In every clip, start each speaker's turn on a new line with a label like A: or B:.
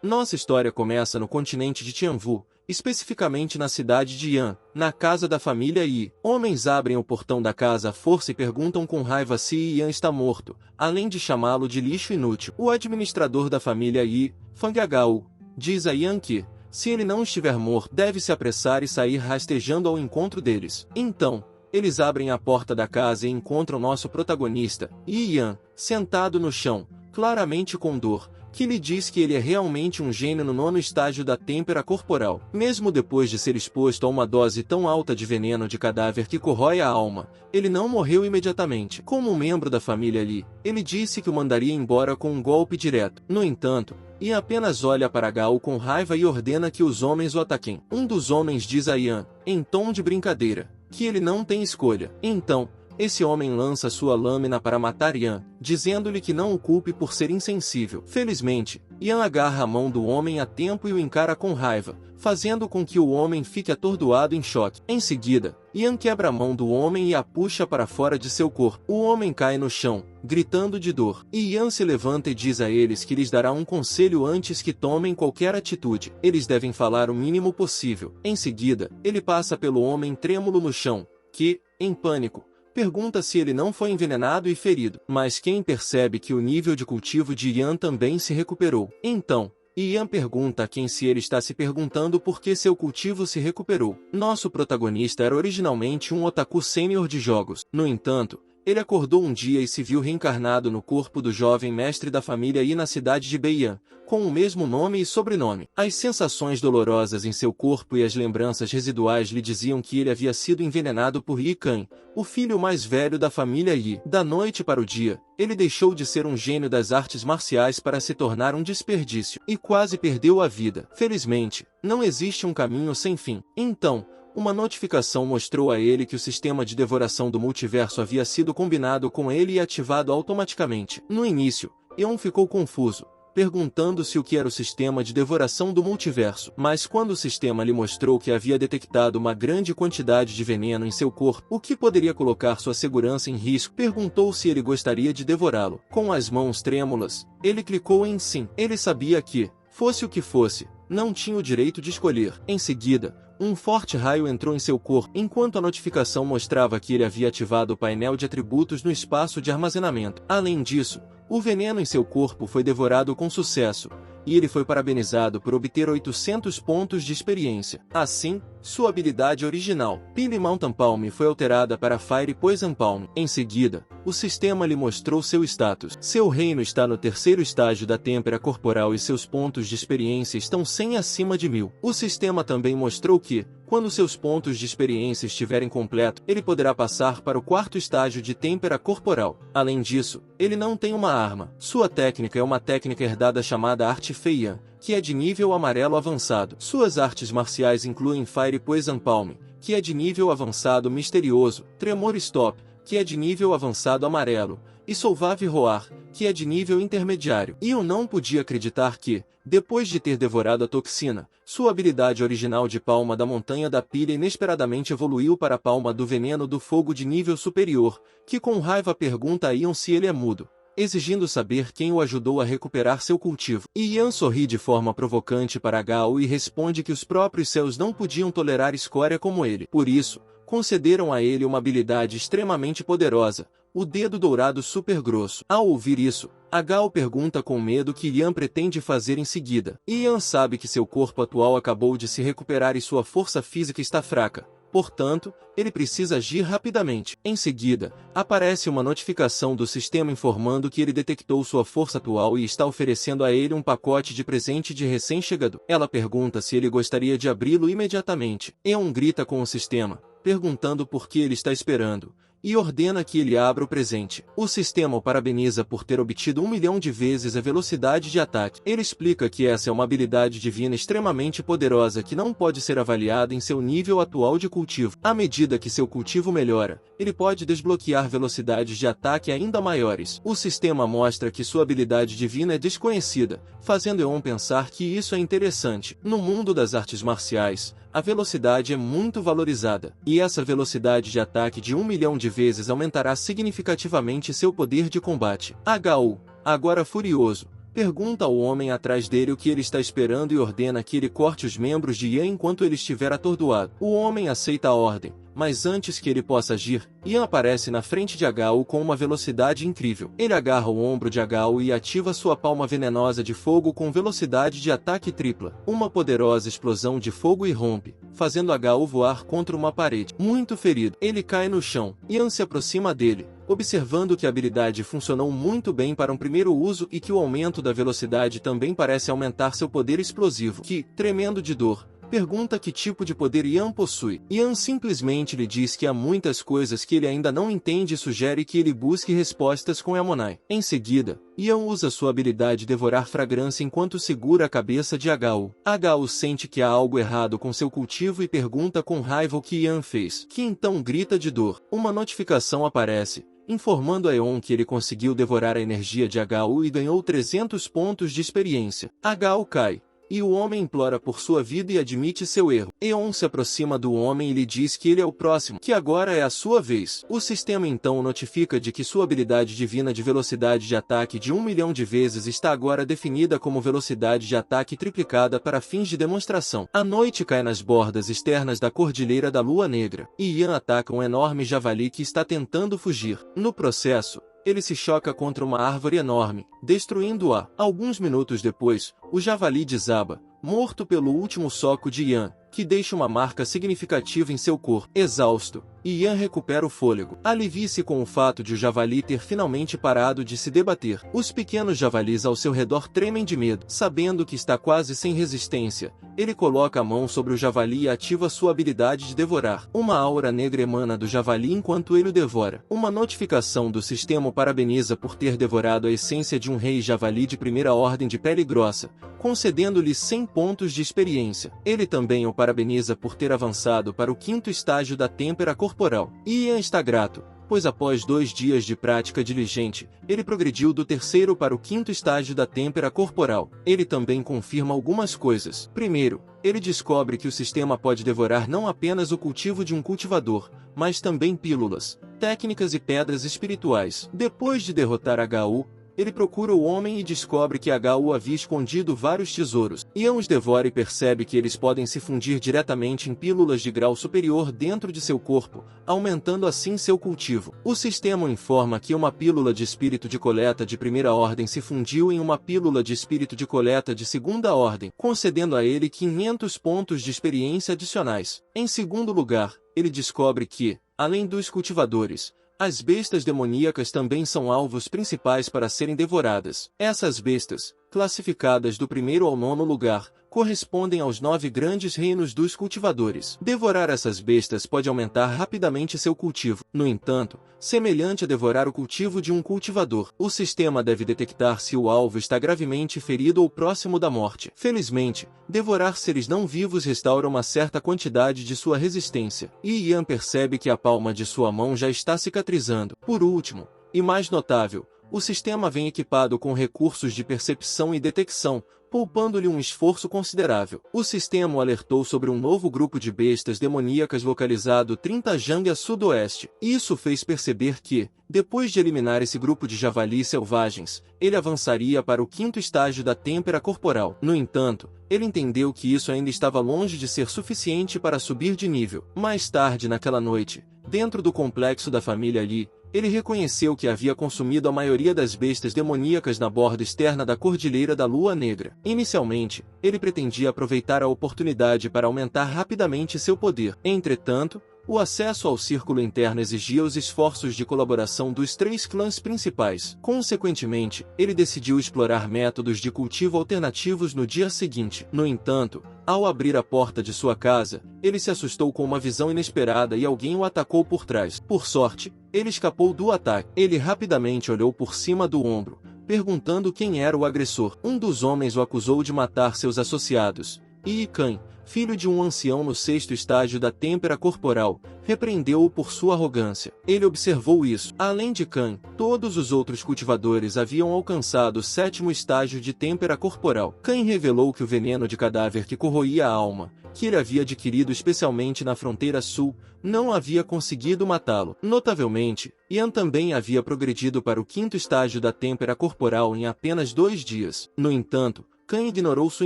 A: Nossa história começa no continente de Tianwu, especificamente na cidade de Yan, na casa da família Yi. Homens abrem o portão da casa à força e perguntam com raiva se Yan está morto, além de chamá-lo de lixo inútil. O administrador da família Yi, Fang Agao, diz a Yan que, se ele não estiver morto, deve se apressar e sair rastejando ao encontro deles. Então, eles abrem a porta da casa e encontram nosso protagonista, Yi Yan, sentado no chão, claramente com dor, que lhe diz que ele é realmente um gênio no 9º estágio da têmpera corporal. Mesmo depois de ser exposto a uma dose tão alta de veneno de cadáver que corrói a alma, ele não morreu imediatamente. Como um membro da família Li, ele disse que o mandaria embora com um golpe direto. No entanto, Yan apenas olha para Gao com raiva e ordena que os homens o ataquem. Um dos homens diz a Yan, em tom de brincadeira, que ele não tem escolha. Então, esse homem lança sua lâmina para matar Yan, dizendo-lhe que não o culpe por ser insensível. Felizmente, Yan agarra a mão do homem a tempo e o encara com raiva, fazendo com que o homem fique atordoado em choque. Em seguida, Yan quebra a mão do homem e a puxa para fora de seu corpo. O homem cai no chão, gritando de dor. E Yan se levanta e diz a eles que lhes dará um conselho antes que tomem qualquer atitude. Eles devem falar o mínimo possível. Em seguida, ele passa pelo homem trêmulo no chão, que, em pânico, pergunta se ele não foi envenenado e ferido. Mas quem percebe que o nível de cultivo de Yan também se recuperou. Então, Yan pergunta a quem se ele está se perguntando por que seu cultivo se recuperou. Nosso protagonista era originalmente um otaku sênior de jogos. No entanto, ele acordou um dia e se viu reencarnado no corpo do jovem mestre da família Yi na cidade de Beian, com o mesmo nome e sobrenome. As sensações dolorosas em seu corpo e as lembranças residuais lhe diziam que ele havia sido envenenado por Yi Kan, o filho mais velho da família Yi. Da noite para o dia, ele deixou de ser um gênio das artes marciais para se tornar um desperdício, e quase perdeu a vida. Felizmente, não existe um caminho sem fim. Então, uma notificação mostrou a ele que o sistema de devoração do multiverso havia sido combinado com ele e ativado automaticamente. No início, Yan ficou confuso, perguntando-se o que era o sistema de devoração do multiverso. Mas quando o sistema lhe mostrou que havia detectado uma grande quantidade de veneno em seu corpo, o que poderia colocar sua segurança em risco, perguntou se ele gostaria de devorá-lo. Com as mãos trêmulas, ele clicou em sim. Ele sabia que, fosse o que fosse, não tinha o direito de escolher. Em seguida, um forte raio entrou em seu corpo, enquanto a notificação mostrava que ele havia ativado o painel de atributos no espaço de armazenamento. Além disso, o veneno em seu corpo foi devorado com sucesso, e ele foi parabenizado por obter 800 pontos de experiência. Assim, sua habilidade original, Pile Mountain Palm, foi alterada para Fire Poison Palm. Em seguida, o sistema lhe mostrou seu status. Seu reino está no 3º estágio da têmpera corporal e seus pontos de experiência estão 100 acima de 1000. O sistema também mostrou que, quando seus pontos de experiência estiverem completos, ele poderá passar para o 4º estágio de têmpera corporal. Além disso, ele não tem uma arma. Sua técnica é uma técnica herdada chamada Arte Feiyan, que é de nível amarelo avançado. Suas artes marciais incluem Fire Poison Palm, que é de nível avançado misterioso, Tremor Stop, que é de nível avançado amarelo, e Solvave Roar, que é de nível intermediário. E eu não podia acreditar que, depois de ter devorado a toxina, sua habilidade original de Palma da Montanha da Pilha inesperadamente evoluiu para a Palma do Veneno do Fogo de nível superior, que com raiva pergunta a Yan se ele é mudo, exigindo saber quem o ajudou a recuperar seu cultivo. E Yan sorri de forma provocante para Gao e responde que os próprios céus não podiam tolerar escória como ele. Por isso, concederam a ele uma habilidade extremamente poderosa, o Dedo Dourado Super Grosso. Ao ouvir isso, Gao pergunta com medo o que Yan pretende fazer em seguida. E Yan sabe que seu corpo atual acabou de se recuperar e sua força física está fraca. Portanto, ele precisa agir rapidamente. Em seguida, aparece uma notificação do sistema informando que ele detectou sua força atual e está oferecendo a ele um pacote de presente de recém-chegado. Ela pergunta se ele gostaria de abri-lo imediatamente. Yan grita com o sistema, perguntando por que ele está esperando, e ordena que ele abra o presente. O sistema o parabeniza por ter obtido 1 milhão de vezes a velocidade de ataque. Ele explica que essa é uma habilidade divina extremamente poderosa que não pode ser avaliada em seu nível atual de cultivo. À medida que seu cultivo melhora, ele pode desbloquear velocidades de ataque ainda maiores. O sistema mostra que sua habilidade divina é desconhecida, fazendo Eon pensar que isso é interessante. No mundo das artes marciais, a velocidade é muito valorizada, e essa velocidade de ataque de 1 milhão de vezes aumentará significativamente seu poder de combate. Gao, agora furioso, pergunta ao homem atrás dele o que ele está esperando e ordena que ele corte os membros de Ian enquanto ele estiver atordoado. O homem aceita a ordem, mas antes que ele possa agir, Ian aparece na frente de Hagao com uma velocidade incrível. Ele agarra o ombro de Hagao e ativa sua palma venenosa de fogo com velocidade de ataque tripla. Uma poderosa explosão de fogo irrompe, fazendo Hagao voar contra uma parede. Muito ferido, ele cai no chão. Ian se aproxima dele, observando que a habilidade funcionou muito bem para um primeiro uso e que o aumento da velocidade também parece aumentar seu poder explosivo, que, tremendo de dor, pergunta que tipo de poder Ian possui. Ian simplesmente lhe diz que há muitas coisas que ele ainda não entende e sugere que ele busque respostas com Emonai. Em seguida, Ian usa sua habilidade Devorar Fragrância enquanto segura a cabeça de Hagao. Hagao sente que há algo errado com seu cultivo e pergunta com raiva o que Ian fez, que então grita de dor. Uma notificação aparece, informando a Eon que ele conseguiu devorar a energia de Hagao e ganhou 300 pontos de experiência. Hagao cai, e o homem implora por sua vida e admite seu erro. Eon se aproxima do homem e lhe diz que ele é o próximo, que agora é a sua vez. O sistema então notifica de que sua habilidade divina de velocidade de ataque de 1 milhão de vezes está agora definida como velocidade de ataque triplicada para fins de demonstração. A noite cai nas bordas externas da Cordilheira da Lua Negra, e Ian ataca um enorme javali que está tentando fugir. No processo, ele se choca contra uma árvore enorme, destruindo-a. Alguns minutos depois, o javali desaba, morto pelo último soco de Ian, que deixa uma marca significativa em seu corpo. Exausto, Ian recupera o fôlego. Alivie-se com o fato de o javali ter finalmente parado de se debater. Os pequenos javalis ao seu redor tremem de medo. Sabendo que está quase sem resistência, ele coloca a mão sobre o javali e ativa sua habilidade de devorar. Uma aura negra emana do javali enquanto ele o devora. Uma notificação do sistema o parabeniza por ter devorado a essência de um rei javali de primeira ordem de pele grossa, concedendo-lhe 100 pontos de experiência. Ele também o parabeniza por ter avançado para o 5º estágio da têmpera corporal. Ian está grato, pois após 2 dias de prática diligente, ele progrediu do 3º para o 5º estágio da têmpera corporal. Ele também confirma algumas coisas. Primeiro, ele descobre que o sistema pode devorar não apenas o cultivo de um cultivador, mas também pílulas, técnicas e pedras espirituais. Depois de derrotar Hagao, ele procura o homem e descobre que Hagao havia escondido vários tesouros. Ian os devora e percebe que eles podem se fundir diretamente em pílulas de grau superior dentro de seu corpo, aumentando assim seu cultivo. O sistema informa que uma pílula de espírito de coleta de primeira ordem se fundiu em uma pílula de espírito de coleta de segunda ordem, concedendo a ele 500 pontos de experiência adicionais. Em segundo lugar, ele descobre que, além dos cultivadores, as bestas demoníacas também são alvos principais para serem devoradas. Essas bestas, classificadas do 1º ao 9º lugar, correspondem aos 9 grandes reinos dos cultivadores. Devorar essas bestas pode aumentar rapidamente seu cultivo. No entanto, semelhante a devorar o cultivo de um cultivador, o sistema deve detectar se o alvo está gravemente ferido ou próximo da morte. Felizmente, devorar seres não vivos restaura uma certa quantidade de sua resistência, e Ian percebe que a palma de sua mão já está cicatrizando. Por último, e mais notável, o sistema vem equipado com recursos de percepção e detecção, poupando-lhe um esforço considerável. O sistema o alertou sobre um novo grupo de bestas demoníacas localizado 30 jang a sudoeste. Isso fez perceber que, depois de eliminar esse grupo de javalis selvagens, ele avançaria para o 5º estágio da têmpera corporal. No entanto, ele entendeu que isso ainda estava longe de ser suficiente para subir de nível. Mais tarde naquela noite, dentro do complexo da família Lee, ele reconheceu que havia consumido a maioria das bestas demoníacas na borda externa da Cordilheira da Lua Negra. Inicialmente, ele pretendia aproveitar a oportunidade para aumentar rapidamente seu poder. Entretanto, o acesso ao círculo interno exigia os esforços de colaboração dos 3 clãs principais. Consequentemente, ele decidiu explorar métodos de cultivo alternativos no dia seguinte. No entanto, ao abrir a porta de sua casa, ele se assustou com uma visão inesperada e alguém o atacou por trás. Por sorte, ele escapou do ataque. Ele rapidamente olhou por cima do ombro, perguntando quem era o agressor. Um dos homens o acusou de matar seus associados, E Khan, filho de um ancião no 6º estágio da têmpera corporal, repreendeu-o por sua arrogância. Ele observou isso. Além de Khan, todos os outros cultivadores haviam alcançado o 7º estágio de têmpera corporal. Khan revelou que o veneno de cadáver que corroía a alma, que ele havia adquirido especialmente na fronteira sul, não havia conseguido matá-lo. Notavelmente, Ian também havia progredido para o 5º estágio da têmpera corporal em apenas 2 dias. No entanto, Khan ignorou sua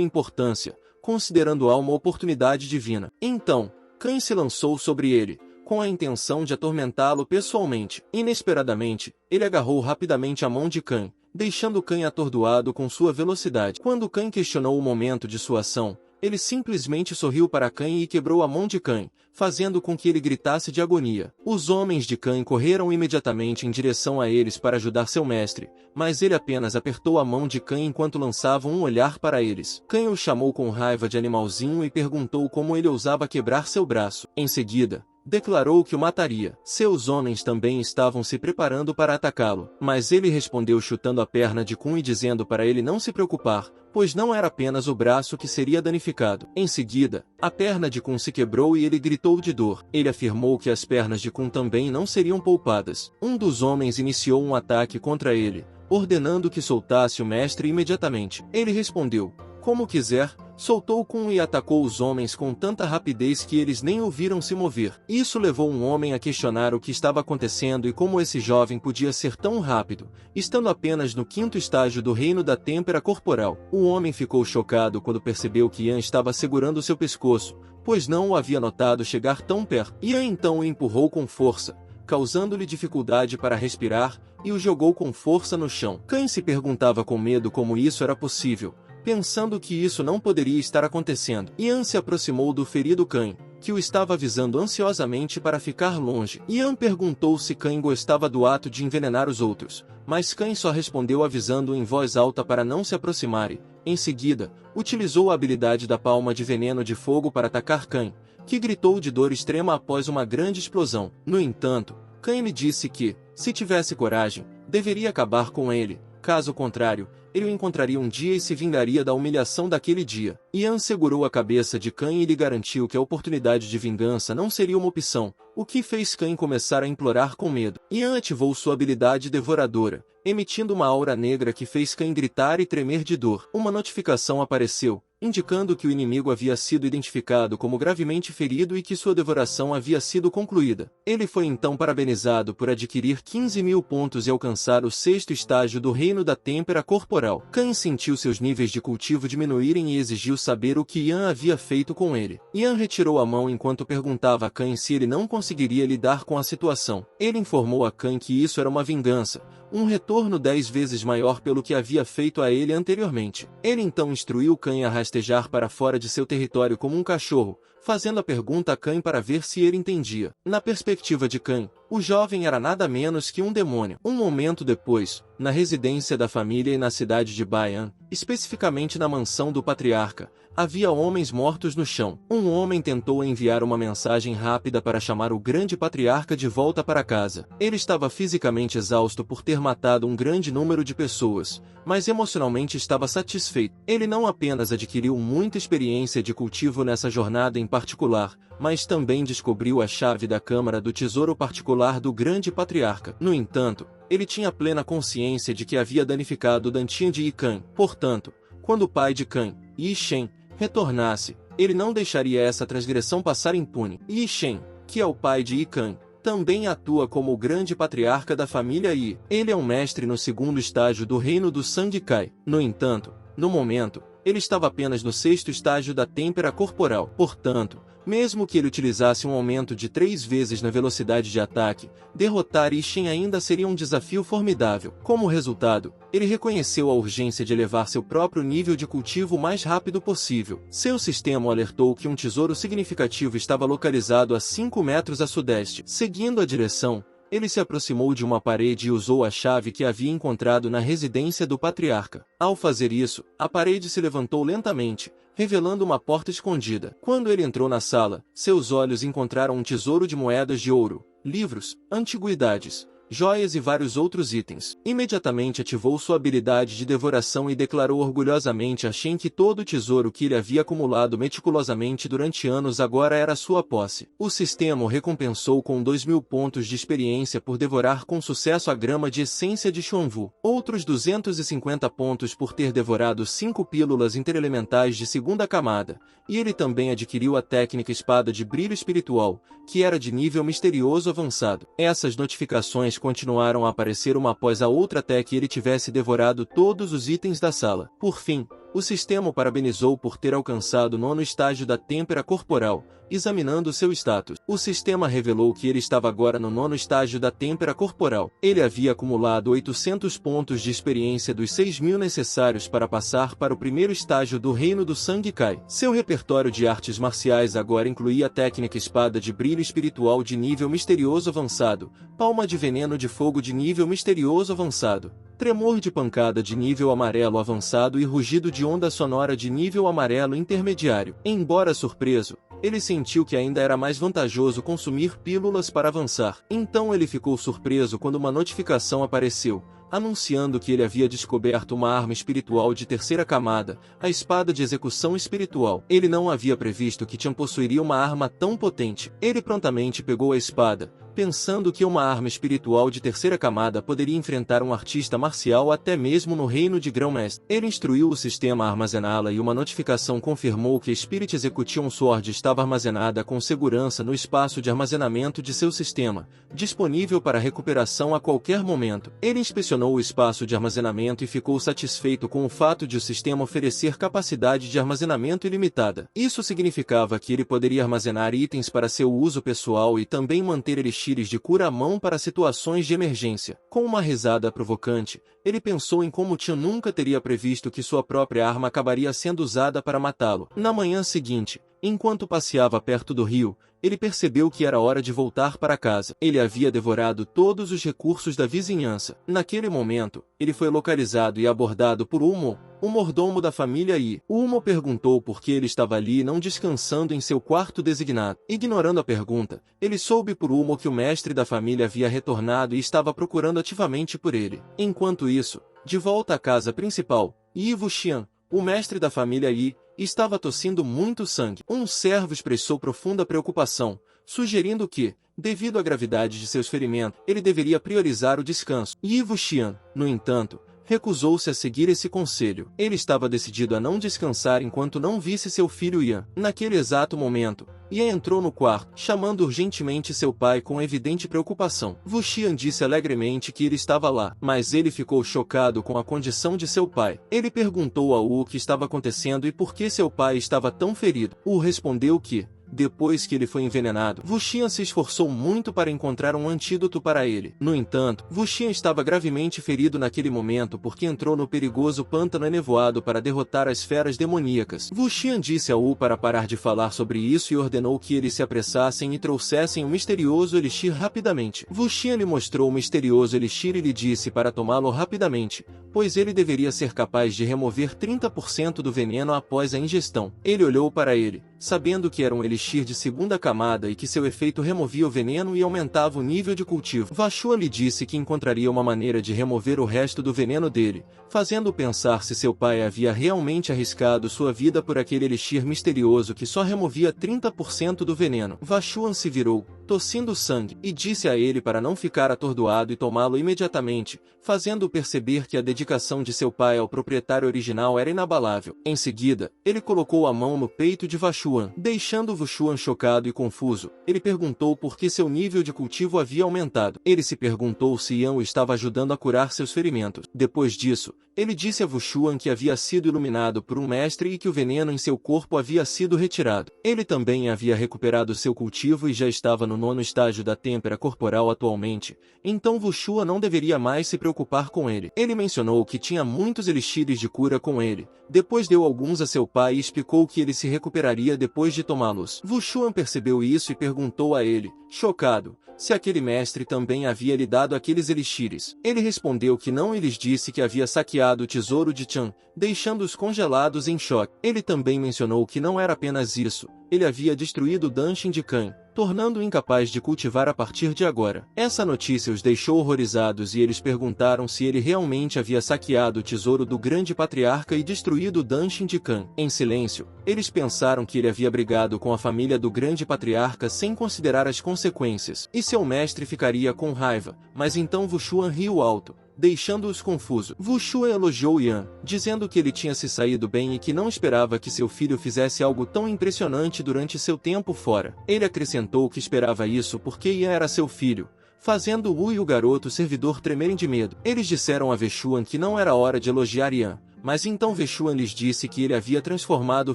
A: importância, considerando-a uma oportunidade divina. Então, Khan se lançou sobre ele, com a intenção de atormentá-lo pessoalmente. Inesperadamente, ele agarrou rapidamente a mão de Khan, deixando Khan atordoado com sua velocidade. Quando Khan questionou o momento de sua ação, ele simplesmente sorriu para Khan e quebrou a mão de Khan, fazendo com que ele gritasse de agonia. Os homens de Khan correram imediatamente em direção a eles para ajudar seu mestre, mas ele apenas apertou a mão de Khan enquanto lançava um olhar para eles. Khan o chamou com raiva de animalzinho e perguntou como ele ousava quebrar seu braço. Em seguida, declarou que o mataria. Seus homens também estavam se preparando para atacá-lo, mas ele respondeu chutando a perna de Kun e dizendo para ele não se preocupar, pois não era apenas o braço que seria danificado. Em seguida, a perna de Kun se quebrou e ele gritou de dor. Ele afirmou que as pernas de Kun também não seriam poupadas. Um dos homens iniciou um ataque contra ele, ordenando que soltasse o mestre imediatamente. Ele respondeu, como quiser, soltou Kun e atacou os homens com tanta rapidez que eles nem o viram se mover. Isso levou um homem a questionar o que estava acontecendo e como esse jovem podia ser tão rápido, estando apenas no 5º estágio do reino da têmpera corporal. O homem ficou chocado quando percebeu que Ian estava segurando seu pescoço, pois não o havia notado chegar tão perto. Ian então o empurrou com força, causando-lhe dificuldade para respirar, e o jogou com força no chão. Khan se perguntava com medo como isso era possível, pensando que isso não poderia estar acontecendo. Ian se aproximou do ferido Khan, que o estava avisando ansiosamente para ficar longe. Ian perguntou se Khan gostava do ato de envenenar os outros, mas Khan só respondeu avisando em voz alta para não se aproximar e, em seguida, utilizou a habilidade da palma de veneno de fogo para atacar Khan, que gritou de dor extrema após uma grande explosão. No entanto, Khan lhe disse que, se tivesse coragem, deveria acabar com ele. Caso contrário, ele o encontraria um dia e se vingaria da humilhação daquele dia. Ian segurou a cabeça de Khan e lhe garantiu que a oportunidade de vingança não seria uma opção, o que fez Khan começar a implorar com medo. Ian ativou sua habilidade devoradora, emitindo uma aura negra que fez Khan gritar e tremer de dor. Uma notificação apareceu, indicando que o inimigo havia sido identificado como gravemente ferido e que sua devoração havia sido concluída. Ele foi então parabenizado por adquirir 15.000 pontos e alcançar o 6º estágio do reino da têmpera corporal. Khan sentiu seus níveis de cultivo diminuírem e exigiu saber o que Ian havia feito com ele. Ian retirou a mão enquanto perguntava a Khan se ele não conseguiria lidar com a situação. Ele informou a Khan que isso era uma vingança, um retorno 10 vezes maior pelo que havia feito a ele anteriormente. Ele então instruiu Khan a rastejar para fora de seu território como um cachorro, fazendo a pergunta a Khan para ver se ele entendia. Na perspectiva de Khan, o jovem era nada menos que um demônio. Um momento depois, na residência da família e na cidade de Bayan, especificamente na mansão do patriarca, havia homens mortos no chão. Um homem tentou enviar uma mensagem rápida para chamar o grande patriarca de volta para casa. Ele estava fisicamente exausto por ter matado um grande número de pessoas, mas emocionalmente estava satisfeito. Ele não apenas adquiriu muita experiência de cultivo nessa jornada em particular, mas também descobriu a chave da câmara do tesouro particular do grande patriarca. No entanto, ele tinha plena consciência de que havia danificado o Dantian de Khan. Portanto, quando o pai de Khan, Yi Shen, retornasse, ele não deixaria essa transgressão passar impune. Yi Shen, que é o pai de Yi Khan, também atua como o grande patriarca da família Yi. Ele é um mestre no 2º estágio do reino do Sangue Kai. No entanto, no momento, ele estava apenas no 6º estágio da têmpera corporal. Portanto, mesmo que ele utilizasse um aumento de 3 vezes na velocidade de ataque, derrotar Ishin ainda seria um desafio formidável. Como resultado, ele reconheceu a urgência de elevar seu próprio nível de cultivo o mais rápido possível. Seu sistema o alertou que um tesouro significativo estava localizado a 5 metros a sudeste. Seguindo a direção, ele se aproximou de uma parede e usou a chave que havia encontrado na residência do patriarca. Ao fazer isso, a parede se levantou lentamente, revelando uma porta escondida. Quando ele entrou na sala, seus olhos encontraram um tesouro de moedas de ouro, livros, antiguidades, joias e vários outros itens. Imediatamente ativou sua habilidade de devoração e declarou orgulhosamente a Shen que todo o tesouro que ele havia acumulado meticulosamente durante anos agora era sua posse. O sistema o recompensou com 2.000 pontos de experiência por devorar com sucesso a grama de essência de Xuanwu, outros 250 pontos por ter devorado 5 pílulas interelementais de segunda camada, e ele também adquiriu a técnica espada de brilho espiritual, que era de nível misterioso avançado. Essas notificações continuaram a aparecer uma após a outra até que ele tivesse devorado todos os itens da sala. Por fim, o sistema o parabenizou por ter alcançado o 9º estágio da têmpera corporal. Examinando seu status, o sistema revelou que ele estava agora no 9º estágio da têmpera corporal. Ele havia acumulado 800 pontos de experiência dos 6.000 necessários para passar para o 1º estágio do Reino do Sangue Kai. Seu repertório de artes marciais agora incluía a técnica espada de brilho espiritual de nível misterioso avançado, palma de veneno de fogo de nível misterioso avançado, tremor de pancada de nível amarelo avançado e rugido de onda sonora de nível amarelo intermediário. Embora surpreso, ele sentiu que ainda era mais vantajoso consumir pílulas para avançar. Então ele ficou surpreso quando uma notificação apareceu, anunciando que ele havia descoberto uma arma espiritual de 3ª camada, a espada de execução espiritual. Ele não havia previsto que Tian possuiria uma arma tão potente. Ele prontamente pegou a espada, pensando que uma arma espiritual de 3ª camada poderia enfrentar um artista marcial até mesmo no reino de Grão-Mestre. Ele instruiu o sistema a armazená-la e uma notificação confirmou que a Spirit Execution Sword estava armazenada com segurança no espaço de armazenamento de seu sistema, disponível para recuperação a qualquer momento. Ele inspecionou o espaço de armazenamento e ficou satisfeito com o fato de o sistema oferecer capacidade de armazenamento ilimitada. Isso significava que ele poderia armazenar itens para seu uso pessoal e também manter elixires de cura à mão para situações de emergência. Com uma risada provocante, ele pensou em como Tian nunca teria previsto que sua própria arma acabaria sendo usada para matá-lo. Na manhã seguinte, enquanto passeava perto do rio, ele percebeu que era hora de voltar para casa. Ele havia devorado todos os recursos da vizinhança. Naquele momento, ele foi localizado e abordado por Umo, o mordomo da família Yi. Umo perguntou por que ele estava ali e não descansando em seu quarto designado. Ignorando a pergunta, ele soube por Umo que o mestre da família havia retornado e estava procurando ativamente por ele. Enquanto isso, de volta à casa principal, Yi Wuxian, o mestre da família Yi, estava tossindo muito sangue. Um servo expressou profunda preocupação, sugerindo que, devido à gravidade de seus ferimentos, ele deveria priorizar o descanso. Yi Wuxian, no entanto, recusou-se a seguir esse conselho. Ele estava decidido a não descansar enquanto não visse seu filho Yan. Naquele exato momento, Yan entrou no quarto, chamando urgentemente seu pai com evidente preocupação. Wuxian disse alegremente que ele estava lá, mas ele ficou chocado com a condição de seu pai. Ele perguntou a Wu o que estava acontecendo e por que seu pai estava tão ferido. Wu respondeu que, depois que ele foi envenenado, Wuxian se esforçou muito para encontrar um antídoto para ele. No entanto, Wuxian estava gravemente ferido naquele momento porque entrou no perigoso pântano enevoado para derrotar as feras demoníacas. Wuxian disse a Wu para parar de falar sobre isso e ordenou que eles se apressassem e trouxessem o misterioso elixir rapidamente. Wuxian lhe mostrou o misterioso elixir e lhe disse para tomá-lo rapidamente, pois ele deveria ser capaz de remover 30% do veneno após a ingestão. Ele olhou para ele, sabendo que era um elixir de segunda camada e que seu efeito removia o veneno e aumentava o nível de cultivo. Wuxian lhe disse que encontraria uma maneira de remover o resto do veneno dele, fazendo pensar se seu pai havia realmente arriscado sua vida por aquele elixir misterioso que só removia 30% do veneno. Wuxian se virou, tossindo sangue, e disse a ele para não ficar atordoado e tomá-lo imediatamente, fazendo-o perceber que a dedicação de seu pai ao proprietário original era inabalável. Em seguida, ele colocou a mão no peito de Wuxian, deixando Wuxian chocado e confuso. Ele perguntou por que seu nível de cultivo havia aumentado. Ele se perguntou se Yan o estava ajudando a curar seus ferimentos. Depois disso, ele disse a Wuxian que havia sido iluminado por um mestre e que o veneno em seu corpo havia sido retirado. Ele também havia recuperado seu cultivo e já estava no 9º estágio da têmpera corporal atualmente, então Wuxian não deveria mais se preocupar com ele. Ele mencionou que tinha muitos elixires de cura com ele, depois deu alguns a seu pai e explicou que ele se recuperaria depois de tomá-los. Wuxian percebeu isso e perguntou a ele, chocado, se aquele mestre também havia lhe dado aqueles elixires. Ele respondeu que não e lhes disse que havia saqueado o tesouro de Tian, deixando-os congelados em choque. Ele também mencionou que não era apenas isso, ele havia destruído o Danshin de Khan, tornando-o incapaz de cultivar a partir de agora. Essa notícia os deixou horrorizados e eles perguntaram se ele realmente havia saqueado o tesouro do grande patriarca e destruído o Danshin de Khan. Em silêncio, eles pensaram que ele havia brigado com a família do grande patriarca sem considerar as consequências, e seu mestre ficaria com raiva, mas então Wushuan riu alto, deixando-os confusos. Wushuan elogiou Yan, dizendo que ele tinha se saído bem e que não esperava que seu filho fizesse algo tão impressionante durante seu tempo fora. Ele acrescentou que esperava isso porque Yan era seu filho, fazendo Wu e o garoto servidor tremerem de medo. Eles disseram a Wushuan que não era hora de elogiar Yan, mas então Wushuan lhes disse que ele havia transformado o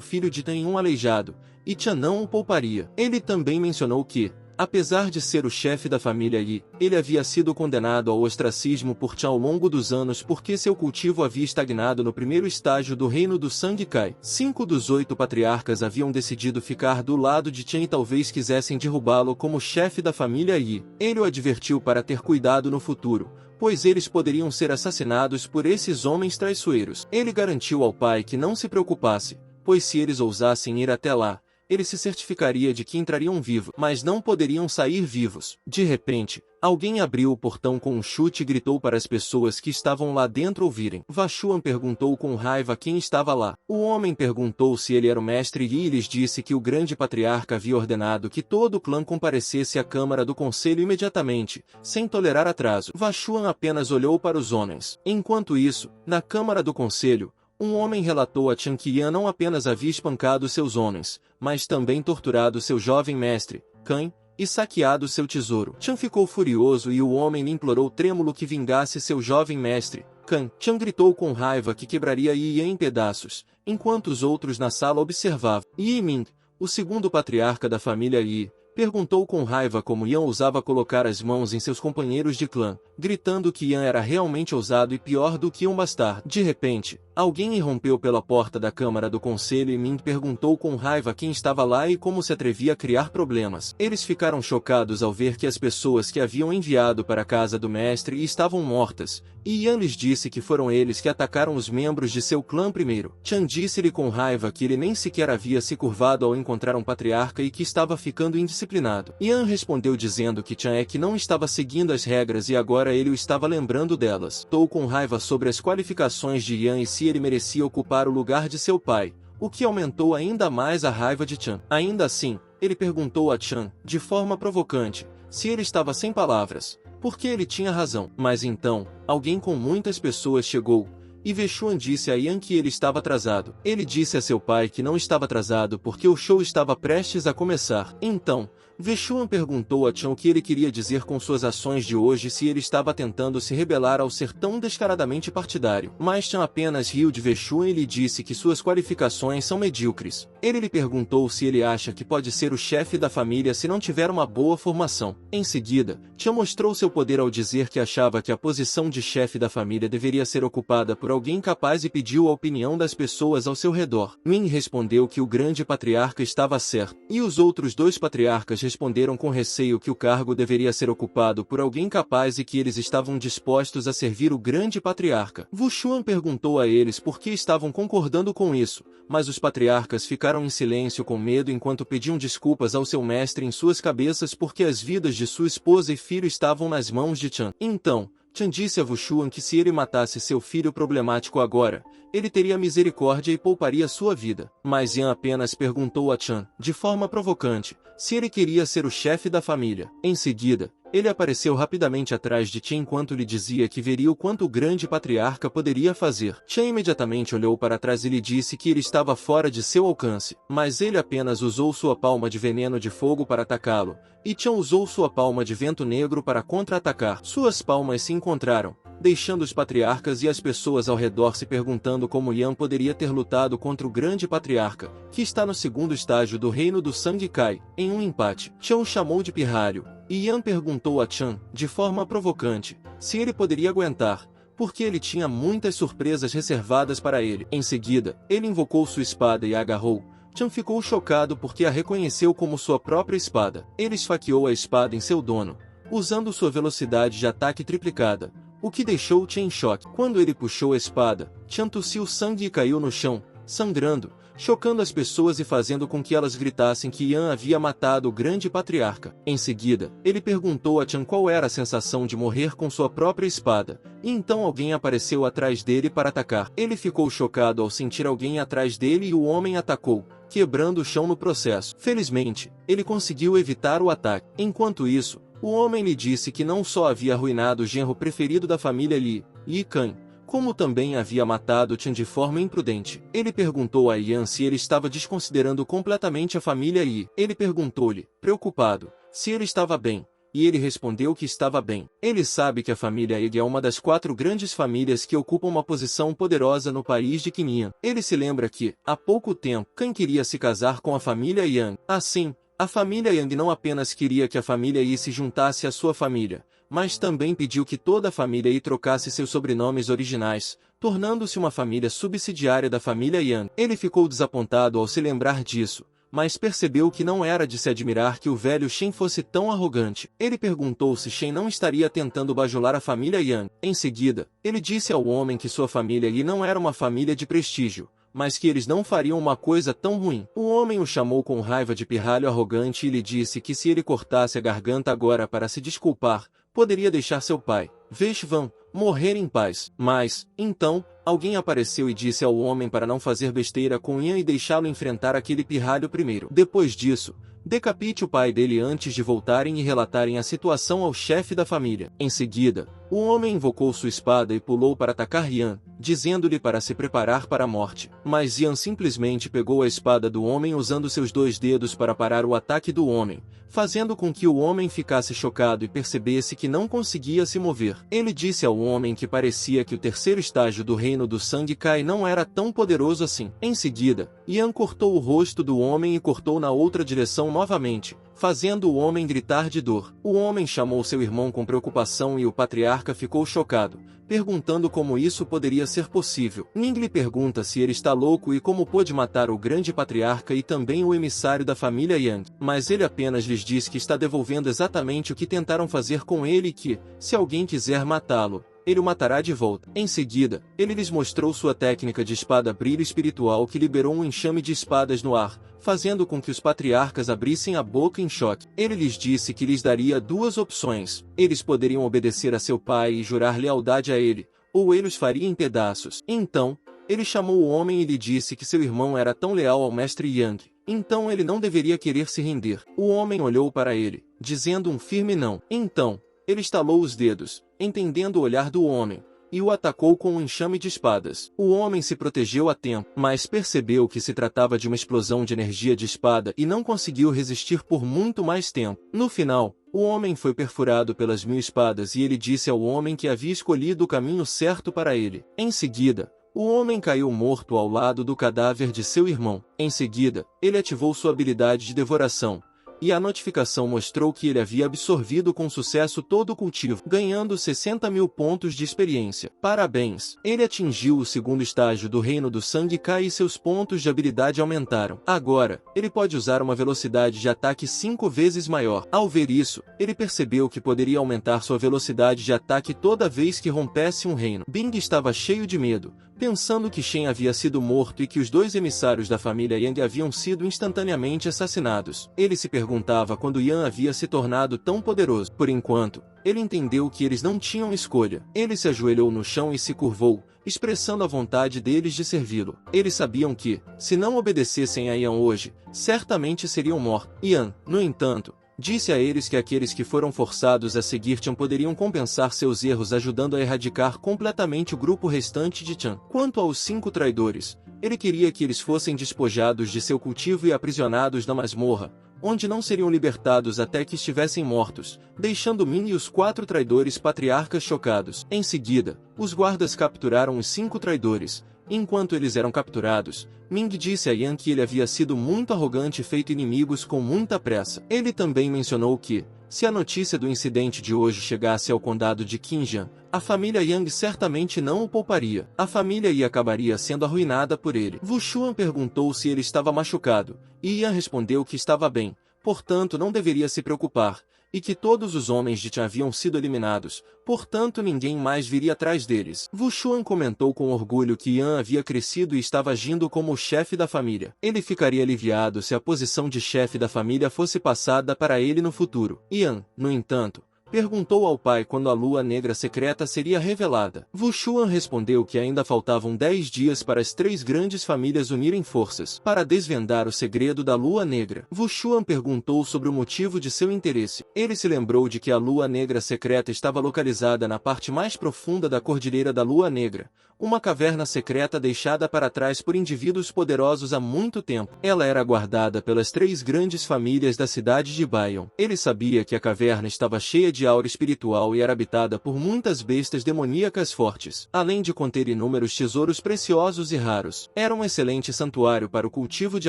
A: filho de Tan em um aleijado, e Chan não o pouparia. Ele também mencionou que, apesar de ser o chefe da família Yi, ele havia sido condenado ao ostracismo por Chan ao longo dos anos porque seu cultivo havia estagnado no primeiro estágio do reino do Sangue Kai. 5 dos 8 patriarcas haviam decidido ficar do lado de Chan e talvez quisessem derrubá-lo como chefe da família Yi. Ele o advertiu para ter cuidado no futuro, pois eles poderiam ser assassinados por esses homens traiçoeiros. Ele garantiu ao pai que não se preocupasse, pois se eles ousassem ir até lá, ele se certificaria de que entrariam vivos, mas não poderiam sair vivos. De repente, alguém abriu o portão com um chute e gritou para as pessoas que estavam lá dentro ouvirem. Wushuan perguntou com raiva quem estava lá. O homem perguntou se ele era o mestre Yi e lhes disse que o grande patriarca havia ordenado que todo o clã comparecesse à Câmara do Conselho imediatamente, sem tolerar atraso. Wushuan apenas olhou para os homens. Enquanto isso, na Câmara do Conselho, um homem relatou a Chan que Yan não apenas havia espancado seus homens, mas também torturado seu jovem mestre, Khan, e saqueado seu tesouro. Chan ficou furioso e o homem lhe implorou trêmulo que vingasse seu jovem mestre, Khan. Chan gritou com raiva que quebraria Yi em pedaços, enquanto os outros na sala observavam. Yi Ming, o segundo patriarca da família Yi, perguntou com raiva como Yan ousava colocar as mãos em seus companheiros de clã, gritando que Yan era realmente ousado e pior do que um bastardo. De repente, alguém irrompeu pela porta da Câmara do Conselho e Min perguntou com raiva quem estava lá e como se atrevia a criar problemas. Eles ficaram chocados ao ver que as pessoas que haviam enviado para a casa do mestre estavam mortas, e Yan lhes disse que foram eles que atacaram os membros de seu clã primeiro. Chan disse-lhe com raiva que ele nem sequer havia se curvado ao encontrar um patriarca e que estava ficando indisciplinado. Yan respondeu dizendo que Chan é que não estava seguindo as regras e agora ele o estava lembrando delas. Estou com raiva sobre as qualificações de Yan e se ele merecia ocupar o lugar de seu pai, o que aumentou ainda mais a raiva de Chan. Ainda assim, ele perguntou a Chan, de forma provocante, se ele estava sem palavras, porque ele tinha razão. Mas então, alguém com muitas pessoas chegou, e Wushuan disse a Yan que ele estava atrasado. Ele disse a seu pai que não estava atrasado porque o show estava prestes a começar. Então, Wushuan perguntou a Chan o que ele queria dizer com suas ações de hoje se ele estava tentando se rebelar ao ser tão descaradamente partidário. Mas Chan apenas riu de Wushuan e lhe disse que suas qualificações são medíocres. Ele lhe perguntou se ele acha que pode ser o chefe da família se não tiver uma boa formação. Em seguida, Chan mostrou seu poder ao dizer que achava que a posição de chefe da família deveria ser ocupada por alguém capaz e pediu a opinião das pessoas ao seu redor. Min respondeu que o grande patriarca estava certo, e os outros dois patriarcas responderam com receio que o cargo deveria ser ocupado por alguém capaz e que eles estavam dispostos a servir o grande patriarca. Wushuan perguntou a eles por que estavam concordando com isso, mas os patriarcas ficaram em silêncio com medo enquanto pediam desculpas ao seu mestre em suas cabeças porque as vidas de sua esposa e filho estavam nas mãos de Chan. Então, Chan disse a Wushuan que se ele matasse seu filho problemático agora, ele teria misericórdia e pouparia sua vida. Mas Yan apenas perguntou a Chan, de forma provocante, se ele queria ser o chefe da família. Em seguida, ele apareceu rapidamente atrás de Chan enquanto lhe dizia que veria o quanto o grande patriarca poderia fazer. Chan imediatamente olhou para trás e lhe disse que ele estava fora de seu alcance, mas ele apenas usou sua palma de veneno de fogo para atacá-lo, e Chan usou sua palma de vento negro para contra-atacar. Suas palmas se encontraram, deixando os patriarcas e as pessoas ao redor se perguntando como Yan poderia ter lutado contra o grande patriarca, que está no segundo estágio do reino do Sangue Kai, em um empate. Chan o chamou de pirralho, e Yan perguntou a Chan, de forma provocante, se ele poderia aguentar, porque ele tinha muitas surpresas reservadas para ele. Em seguida, ele invocou sua espada e a agarrou. Chan ficou chocado porque a reconheceu como sua própria espada. Ele esfaqueou a espada em seu dono, usando sua velocidade de ataque triplicada, o que deixou Chan em choque. Quando ele puxou a espada, Chan tossiu sangue e caiu no chão, sangrando, chocando as pessoas e fazendo com que elas gritassem que Yan havia matado o grande patriarca. Em seguida, ele perguntou a Chan qual era a sensação de morrer com sua própria espada, e então alguém apareceu atrás dele para atacar. Ele ficou chocado ao sentir alguém atrás dele e o homem atacou, quebrando o chão no processo. Felizmente, ele conseguiu evitar o ataque. Enquanto isso, o homem lhe disse que não só havia arruinado o genro preferido da família Li, Yi Kan, como também havia matado Chan de forma imprudente. Ele perguntou a Yan se ele estava desconsiderando completamente a família Yi. Ele perguntou-lhe, preocupado, se ele estava bem, e ele respondeu que estava bem. Ele sabe que a família Yi é uma das 4 grandes famílias que ocupam uma posição poderosa no país de Qinyan. Ele se lembra que, há pouco tempo, Kan queria se casar com a família Yang. Assim, a família Yang não apenas queria que a família Yi se juntasse à sua família, mas também pediu que toda a família Yi trocasse seus sobrenomes originais, tornando-se uma família subsidiária da família Yang. Ele ficou desapontado ao se lembrar disso, mas percebeu que não era de se admirar que o velho Shen fosse tão arrogante. Ele perguntou se Shen não estaria tentando bajular a família Yang. Em seguida, ele disse ao homem que sua família Yi não era uma família de prestígio, mas que eles não fariam uma coisa tão ruim. O homem o chamou com raiva de pirralho arrogante e lhe disse que se ele cortasse a garganta agora para se desculpar, poderia deixar seu pai, Veshvan, morrer em paz. Mas, então, alguém apareceu e disse ao homem para não fazer besteira com Yan e deixá-lo enfrentar aquele pirralho primeiro. Depois disso, decapite o pai dele antes de voltarem e relatarem a situação ao chefe da família. Em seguida, o homem invocou sua espada e pulou para atacar Yan, dizendo-lhe para se preparar para a morte. Mas Yan simplesmente pegou a espada do homem usando seus 2 dedos para parar o ataque do homem, fazendo com que o homem ficasse chocado e percebesse que não conseguia se mover. Ele disse ao homem que parecia que o 3º estágio do reino do sangue Kai não era tão poderoso assim. Em seguida, Yan cortou o rosto do homem e cortou na outra direção novamente, fazendo o homem gritar de dor. O homem chamou seu irmão com preocupação e o patriarca ficou chocado, perguntando como isso poderia ser possível. Ning lhe pergunta se ele está louco e como pôde matar o grande patriarca e também o emissário da família Yang. Mas ele apenas lhes diz que está devolvendo exatamente o que tentaram fazer com ele e que, se alguém quiser matá-lo, ele o matará de volta. Em seguida, ele lhes mostrou sua técnica de espada brilho espiritual que liberou um enxame de espadas no ar, fazendo com que os patriarcas abrissem a boca em choque. Ele lhes disse que lhes daria 2 opções. Eles poderiam obedecer a seu pai e jurar lealdade a ele, ou ele os faria em pedaços. Então, ele chamou o homem e lhe disse que seu irmão era tão leal ao mestre Yang, então ele não deveria querer se render. O homem olhou para ele, dizendo um firme não. Então, ele estalou os dedos, entendendo o olhar do homem, e o atacou com um enxame de espadas. O homem se protegeu a tempo, mas percebeu que se tratava de uma explosão de energia de espada e não conseguiu resistir por muito mais tempo. No final, o homem foi perfurado pelas 1000 espadas e ele disse ao homem que havia escolhido o caminho certo para ele. Em seguida, o homem caiu morto ao lado do cadáver de seu irmão. Em seguida, ele ativou sua habilidade de devoração, e a notificação mostrou que ele havia absorvido com sucesso todo o cultivo, ganhando 60.000 pontos de experiência. Parabéns! Ele atingiu o 2º estágio do reino do sangue Kai e seus pontos de habilidade aumentaram. Agora, ele pode usar uma velocidade de ataque 5 vezes maior. Ao ver isso, ele percebeu que poderia aumentar sua velocidade de ataque toda vez que rompesse um reino. Bing estava cheio de medo, pensando que Shen havia sido morto e que os 2 emissários da família Yang haviam sido instantaneamente assassinados. Ele se perguntava quando Yan havia se tornado tão poderoso. Por enquanto, ele entendeu que eles não tinham escolha. Ele se ajoelhou no chão e se curvou, expressando a vontade deles de servi-lo. Eles sabiam que, se não obedecessem a Yan hoje, certamente seriam mortos. Yan, no entanto, disse a eles que aqueles que foram forçados a seguir Chan poderiam compensar seus erros ajudando a erradicar completamente o grupo restante de Chan. Quanto aos 5 traidores, ele queria que eles fossem despojados de seu cultivo e aprisionados na masmorra, onde não seriam libertados até que estivessem mortos, deixando Min e os 4 traidores patriarcas chocados. Em seguida, os guardas capturaram os 5 traidores. Enquanto eles eram capturados, Ming disse a Yan que ele havia sido muito arrogante e feito inimigos com muita pressa. Ele também mencionou que, se a notícia do incidente de hoje chegasse ao condado de Qinjiang, a família Yang certamente não o pouparia. A família Yi acabaria sendo arruinada por ele. Wu Xuan perguntou se ele estava machucado, e Yan respondeu que estava bem, portanto não deveria se preocupar, e que todos os homens de Tian haviam sido eliminados, portanto ninguém mais viria atrás deles. Wu Xuan comentou com orgulho que Yan havia crescido e estava agindo como o chefe da família. Ele ficaria aliviado se a posição de chefe da família fosse passada para ele no futuro. Yan, no entanto, perguntou ao pai quando a lua negra secreta seria revelada. Wu Xuan respondeu que ainda faltavam 10 dias para as 3 grandes famílias unirem forças para desvendar o segredo da lua negra. Wu Xuan perguntou sobre o motivo de seu interesse. Ele se lembrou de que a lua negra secreta estava localizada na parte mais profunda da Cordilheira da Lua Negra, uma caverna secreta deixada para trás por indivíduos poderosos há muito tempo. Ela era guardada pelas 3 grandes famílias da cidade de Baion. Ele sabia que a caverna estava cheia de aura espiritual e era habitada por muitas bestas demoníacas fortes, além de conter inúmeros tesouros preciosos e raros. Era um excelente santuário para o cultivo de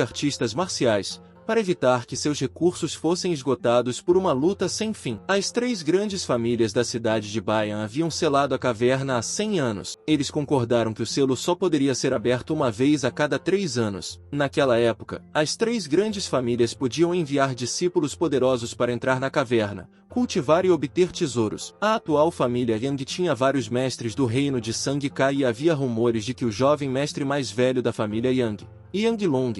A: artistas marciais, para evitar que seus recursos fossem esgotados por uma luta sem fim. As 3 grandes famílias da cidade de Baian haviam selado a caverna há 100 anos. Eles concordaram que o selo só poderia ser aberto uma vez a cada 3 anos. Naquela época, as 3 grandes famílias podiam enviar discípulos poderosos para entrar na caverna, cultivar e obter tesouros. A atual família Yang tinha vários mestres do reino de Sang Kai e havia rumores de que o jovem mestre mais velho da família Yang, Yang Long,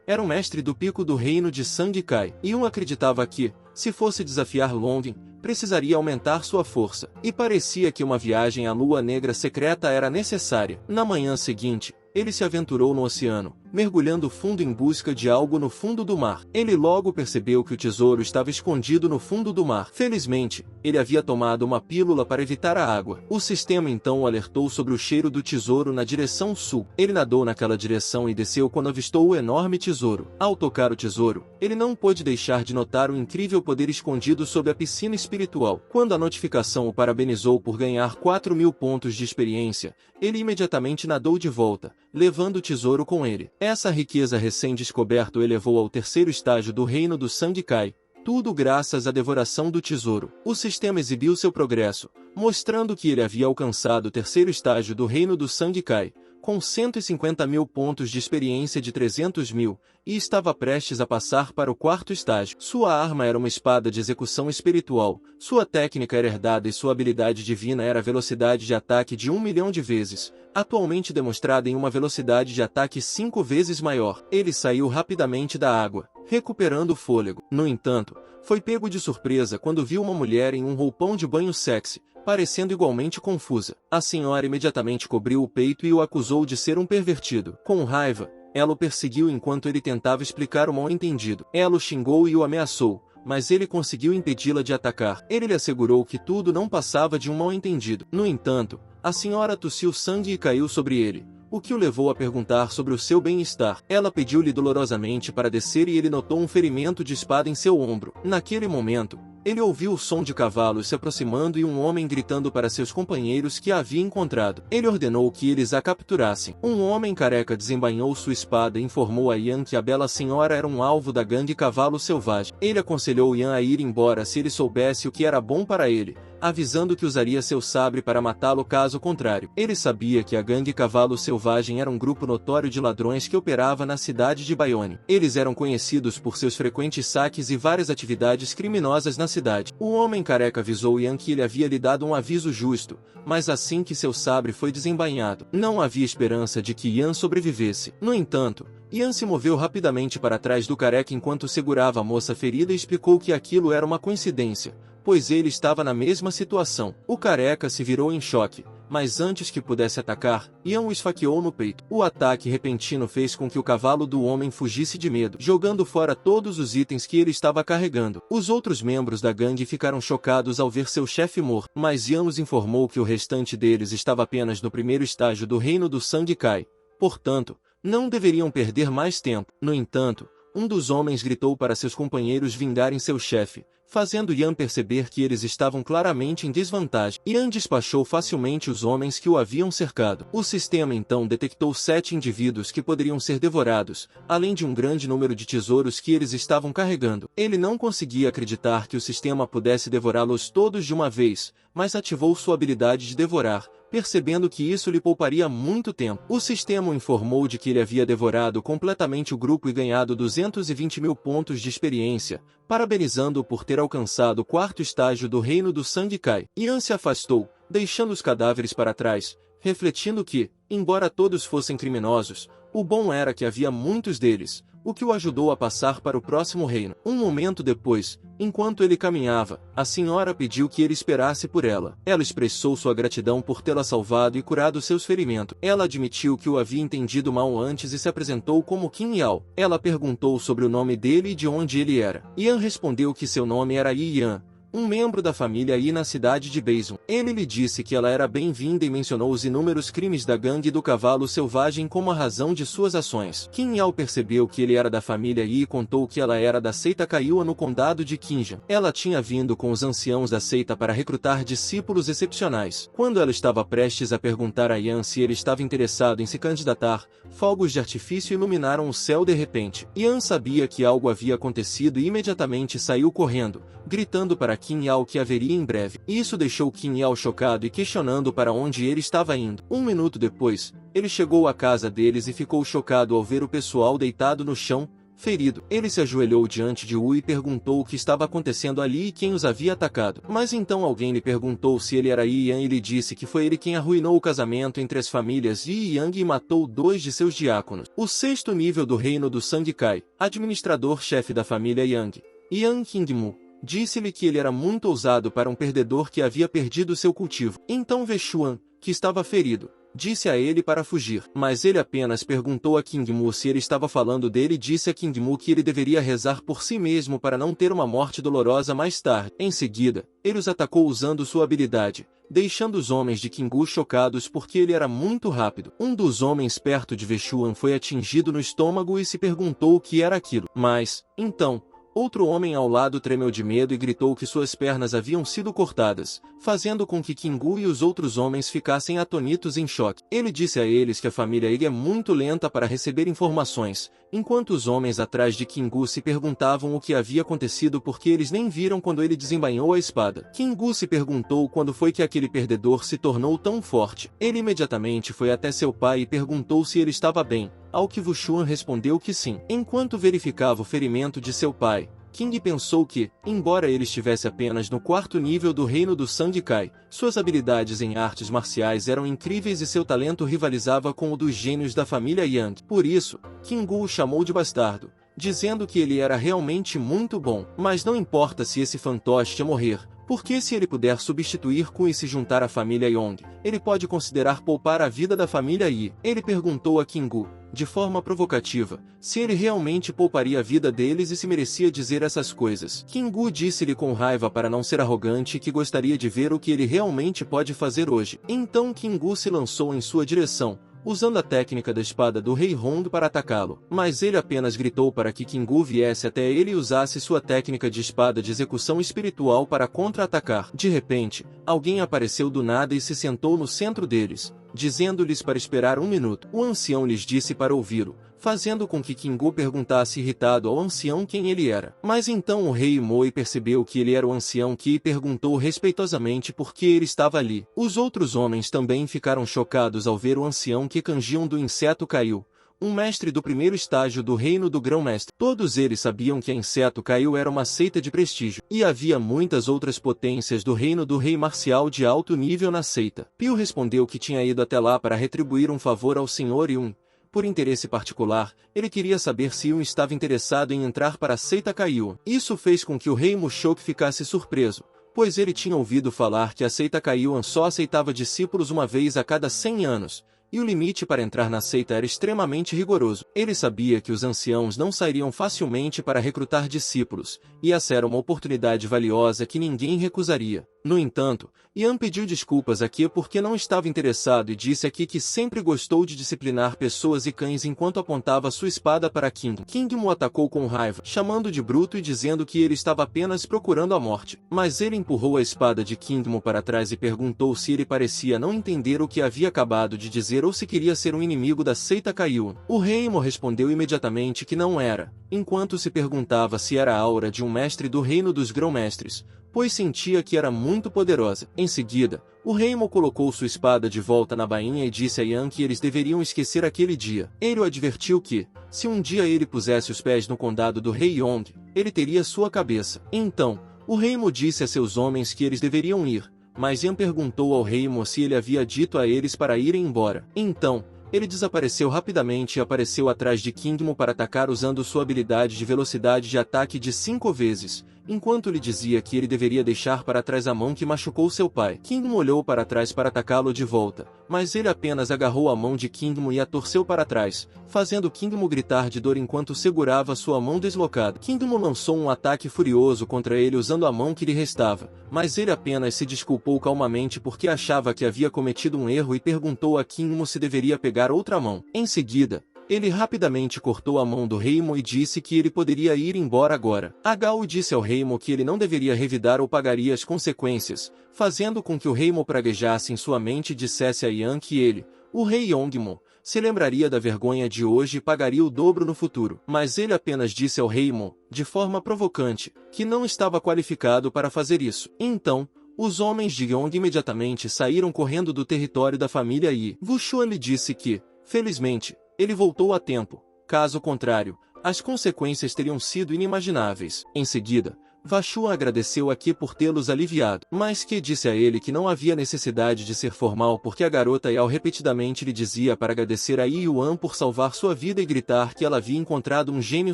A: era um mestre do pico do reino de Sang Kai. Yun acreditava que, se fosse desafiar Long, precisaria aumentar sua força. E parecia que uma viagem à Lua Negra secreta era necessária. Na manhã seguinte, ele se aventurou no oceano, mergulhando fundo em busca de algo no fundo do mar. Ele logo percebeu que o tesouro estava escondido no fundo do mar. Felizmente, ele havia tomado uma pílula para evitar a água. O sistema então o alertou sobre o cheiro do tesouro na direção sul. Ele nadou naquela direção e desceu quando avistou o enorme tesouro. Ao tocar o tesouro, ele não pôde deixar de notar o incrível poder escondido sob a piscina espiritual. Quando a notificação o parabenizou por ganhar 4.000 pontos de experiência, ele imediatamente nadou de volta, levando o tesouro com ele. Essa riqueza recém-descoberta o elevou ao 3º estágio do reino do Sang Kai, tudo graças à devoração do tesouro. O sistema exibiu seu progresso, mostrando que ele havia alcançado o 3º estágio do reino do Sang Kai, com 150.000 pontos de experiência de 300.000, e estava prestes a passar para o 4º estágio. Sua arma era uma espada de execução espiritual, sua técnica era herdada e sua habilidade divina era a velocidade de ataque de 1 milhão de vezes, atualmente demonstrada em uma velocidade de ataque 5 vezes maior. Ele saiu rapidamente da água, recuperando o fôlego. No entanto, foi pego de surpresa quando viu uma mulher em um roupão de banho sexy, parecendo igualmente confusa. A senhora imediatamente cobriu o peito e o acusou de ser um pervertido. Com raiva, ela o perseguiu enquanto ele tentava explicar o mal-entendido. Ela o xingou e o ameaçou, mas ele conseguiu impedi-la de atacar. Ele lhe assegurou que tudo não passava de um mal-entendido. No entanto, a senhora tossiu sangue e caiu sobre ele, o que o levou a perguntar sobre o seu bem-estar. Ela pediu-lhe dolorosamente para descer e ele notou um ferimento de espada em seu ombro. Naquele momento, ele ouviu o som de cavalos se aproximando e um homem gritando para seus companheiros que a havia encontrado. Ele ordenou que eles a capturassem. Um homem careca desembainhou sua espada e informou a Yan que a bela senhora era um alvo da gangue Cavalo Selvagem. Ele aconselhou Yan a ir embora se ele soubesse o que era bom para ele, avisando que usaria seu sabre para matá-lo caso contrário. Ele sabia que a gangue Cavalo Selvagem era um grupo notório de ladrões que operava na cidade de Bayonne. Eles eram conhecidos por seus frequentes saques e várias atividades criminosas na cidade. O homem careca avisou Yan que ele havia lhe dado um aviso justo, mas assim que seu sabre foi desembainhado, não havia esperança de que Yan sobrevivesse. No entanto, Yan se moveu rapidamente para trás do careca enquanto segurava a moça ferida e explicou que aquilo era uma coincidência, pois ele estava na mesma situação. O careca se virou em choque, mas antes que pudesse atacar, Yan o esfaqueou no peito. O ataque repentino fez com que o cavalo do homem fugisse de medo, jogando fora todos os itens que ele estava carregando. Os outros membros da gangue ficaram chocados ao ver seu chefe morto, mas Yan os informou que o restante deles estava apenas no 1º estágio do reino do Sang Kai. Portanto, não deveriam perder mais tempo. No entanto, um dos homens gritou para seus companheiros vingarem seu chefe, fazendo Yan perceber que eles estavam claramente em desvantagem. Yan despachou facilmente os homens que o haviam cercado. O sistema então detectou 7 indivíduos que poderiam ser devorados, além de um grande número de tesouros que eles estavam carregando. Ele não conseguia acreditar que o sistema pudesse devorá-los todos de uma vez, mas ativou sua habilidade de devorar, percebendo que isso lhe pouparia muito tempo. O sistema o informou de que ele havia devorado completamente o grupo e ganhado 220.000 pontos de experiência, parabenizando-o por ter ter alcançado o quarto estágio do reino do sangue Kai. Yan se afastou, deixando os cadáveres para trás, refletindo que, embora todos fossem criminosos, o bom era que havia muitos deles, o que o ajudou a passar para o próximo reino. Um momento depois, enquanto ele caminhava, a senhora pediu que ele esperasse por ela. Ela expressou sua gratidão por tê-la salvado e curado seus ferimentos. Ela admitiu que o havia entendido mal antes e se apresentou como Qin Yao. Ela perguntou sobre o nome dele e de onde ele era. Yan respondeu que seu nome era Yi Yan, um membro da família Yi na cidade de Beizun. Ele lhe disse que ela era bem-vinda e mencionou os inúmeros crimes da gangue do cavalo selvagem como a razão de suas ações. Qin Yao percebeu que ele era da família Yi e contou que ela era da seita Kaiua no condado de Qinjan. Ela tinha vindo com os anciãos da seita para recrutar discípulos excepcionais. Quando ela estava prestes a perguntar a Yan se ele estava interessado em se candidatar, fogos de artifício iluminaram o céu de repente. Yan sabia que algo havia acontecido e imediatamente saiu correndo, gritando para Qin Yao que haveria em breve. Isso deixou Qin Yao chocado e questionando para onde ele estava indo. Um minuto depois, ele chegou à casa deles e ficou chocado ao ver o pessoal deitado no chão, ferido. Ele se ajoelhou diante de Wu e perguntou o que estava acontecendo ali e quem os havia atacado. Mas então alguém lhe perguntou se ele era Yi Yan e lhe disse que foi ele quem arruinou o casamento entre as famílias Yi e Yang e matou 2 de seus diáconos. O 6º nível do reino do sangue Kai, administrador-chefe da família Yang, Yan Qingmu, disse-lhe que ele era muito ousado para um perdedor que havia perdido seu cultivo. Então Vechuan, que estava ferido, disse a ele para fugir. Mas ele apenas perguntou a Qingmu se ele estava falando dele e disse a Qingmu que ele deveria rezar por si mesmo para não ter uma morte dolorosa mais tarde. Em seguida, ele os atacou usando sua habilidade, deixando os homens de Qinggu chocados porque ele era muito rápido. Um dos homens perto de Vechuan foi atingido no estômago e se perguntou o que era aquilo. Mas, então, outro homem ao lado tremeu de medo e gritou que suas pernas haviam sido cortadas, fazendo com que Qinggu e os outros homens ficassem atônitos em choque. Ele disse a eles que a família Yi é muito lenta para receber informações, enquanto os homens atrás de Qinggu se perguntavam o que havia acontecido porque eles nem viram quando ele desembainhou a espada. Qinggu se perguntou quando foi que aquele perdedor se tornou tão forte. Ele imediatamente foi até seu pai e perguntou se ele estava bem, ao que Wuxuan respondeu que sim. Enquanto verificava o ferimento de seu pai, Qing pensou que, embora ele estivesse apenas no 4º nível do reino do sangue Kai, suas habilidades em artes marciais eram incríveis e seu talento rivalizava com o dos gênios da família Yang. Por isso, Qinggu o chamou de bastardo, dizendo que ele era realmente muito bom. Mas não importa se esse fantoche morrer, porque se ele puder substituir Ku e se juntar à família Yong, ele pode considerar poupar a vida da família Yi. Ele perguntou a Qinggu, de forma provocativa, se ele realmente pouparia a vida deles e se merecia dizer essas coisas. Qinggu disse-lhe com raiva para não ser arrogante que gostaria de ver o que ele realmente pode fazer hoje. Então Qinggu se lançou em sua direção, usando a técnica da espada do Rei Hong para atacá-lo. Mas ele apenas gritou para que Qinggu viesse até ele e usasse sua técnica de espada de execução espiritual para contra-atacar. De repente, alguém apareceu do nada e se sentou no centro deles, dizendo-lhes para esperar 1 minuto. O ancião lhes disse para ouvi-lo, fazendo com que Qinggu perguntasse irritado ao ancião quem ele era. Mas então o rei Moi percebeu que ele era o ancião Qi e perguntou respeitosamente por que ele estava ali. Os outros homens também ficaram chocados ao ver o ancião Qi Kanjion do inseto Caiu, um mestre do 1º estágio do reino do grão-mestre. Todos eles sabiam que a Inseto Caiu era uma seita de prestígio, e havia muitas outras potências do reino do rei marcial de alto nível na seita. Pio respondeu que tinha ido até lá para retribuir um favor ao Sr. Yun. Por interesse particular, ele queria saber se Yun estava interessado em entrar para a seita Caiu. Isso fez com que o rei Mushoku ficasse surpreso, pois ele tinha ouvido falar que a seita Caiu só aceitava discípulos uma vez a cada 100 anos, e o limite para entrar na seita era extremamente rigoroso. Ele sabia que os anciãos não sairiam facilmente para recrutar discípulos, e essa era uma oportunidade valiosa que ninguém recusaria. No entanto, Yan pediu desculpas a Qi porque não estava interessado e disse a Qi que sempre gostou de disciplinar pessoas e cães enquanto apontava sua espada para Qing. Qing o atacou com raiva, chamando de bruto e dizendo que ele estava apenas procurando a morte. Mas ele empurrou a espada de Qingmo para trás e perguntou se ele parecia não entender o que havia acabado de dizer ou se queria ser um inimigo da seita Caiu. O rei Mo respondeu imediatamente que não era, enquanto se perguntava se era a aura de um mestre do reino dos grão-mestres, pois sentia que era muito poderosa. Em seguida, o rei Mo colocou sua espada de volta na bainha e disse a Yan que eles deveriam esquecer aquele dia. Ele o advertiu que, se um dia ele pusesse os pés no condado do rei Yong, ele teria sua cabeça. Então, O rei Mo disse a seus homens que eles deveriam ir, mas Yan perguntou ao rei Mo se ele havia dito a eles para irem embora. Então, ele desapareceu rapidamente e apareceu atrás de King Mo para atacar usando sua habilidade de velocidade de ataque de 5 vezes, enquanto lhe dizia que ele deveria deixar para trás a mão que machucou seu pai. King Mo olhou para trás para atacá-lo de volta, mas ele apenas agarrou a mão de King Mo e a torceu para trás, fazendo King Mo gritar de dor enquanto segurava sua mão deslocada. King Mo lançou um ataque furioso contra ele usando a mão que lhe restava, mas ele apenas se desculpou calmamente porque achava que havia cometido um erro e perguntou a King Mo se deveria pegar outra mão. Em seguida, ele rapidamente cortou a mão do rei Mo e disse que ele poderia ir embora agora. A Gao disse ao rei Mo que ele não deveria revidar ou pagaria as consequências, fazendo com que o rei Mo praguejasse em sua mente e dissesse a Yan que ele, o rei Yongmo, se lembraria da vergonha de hoje e pagaria o dobro no futuro. Mas ele apenas disse ao rei Mo, de forma provocante, que não estava qualificado para fazer isso. Então, os homens de Yong imediatamente saíram correndo do território da família Yi. Wushuan lhe disse que, felizmente, ele voltou a tempo, caso contrário, as consequências teriam sido inimagináveis. Em seguida, Wushuan agradeceu a Qi por tê-los aliviado, mas Qi disse a ele que não havia necessidade de ser formal porque a garota Yao repetidamente lhe dizia para agradecer a Yi Yuan por salvar sua vida e gritar que ela havia encontrado um gênio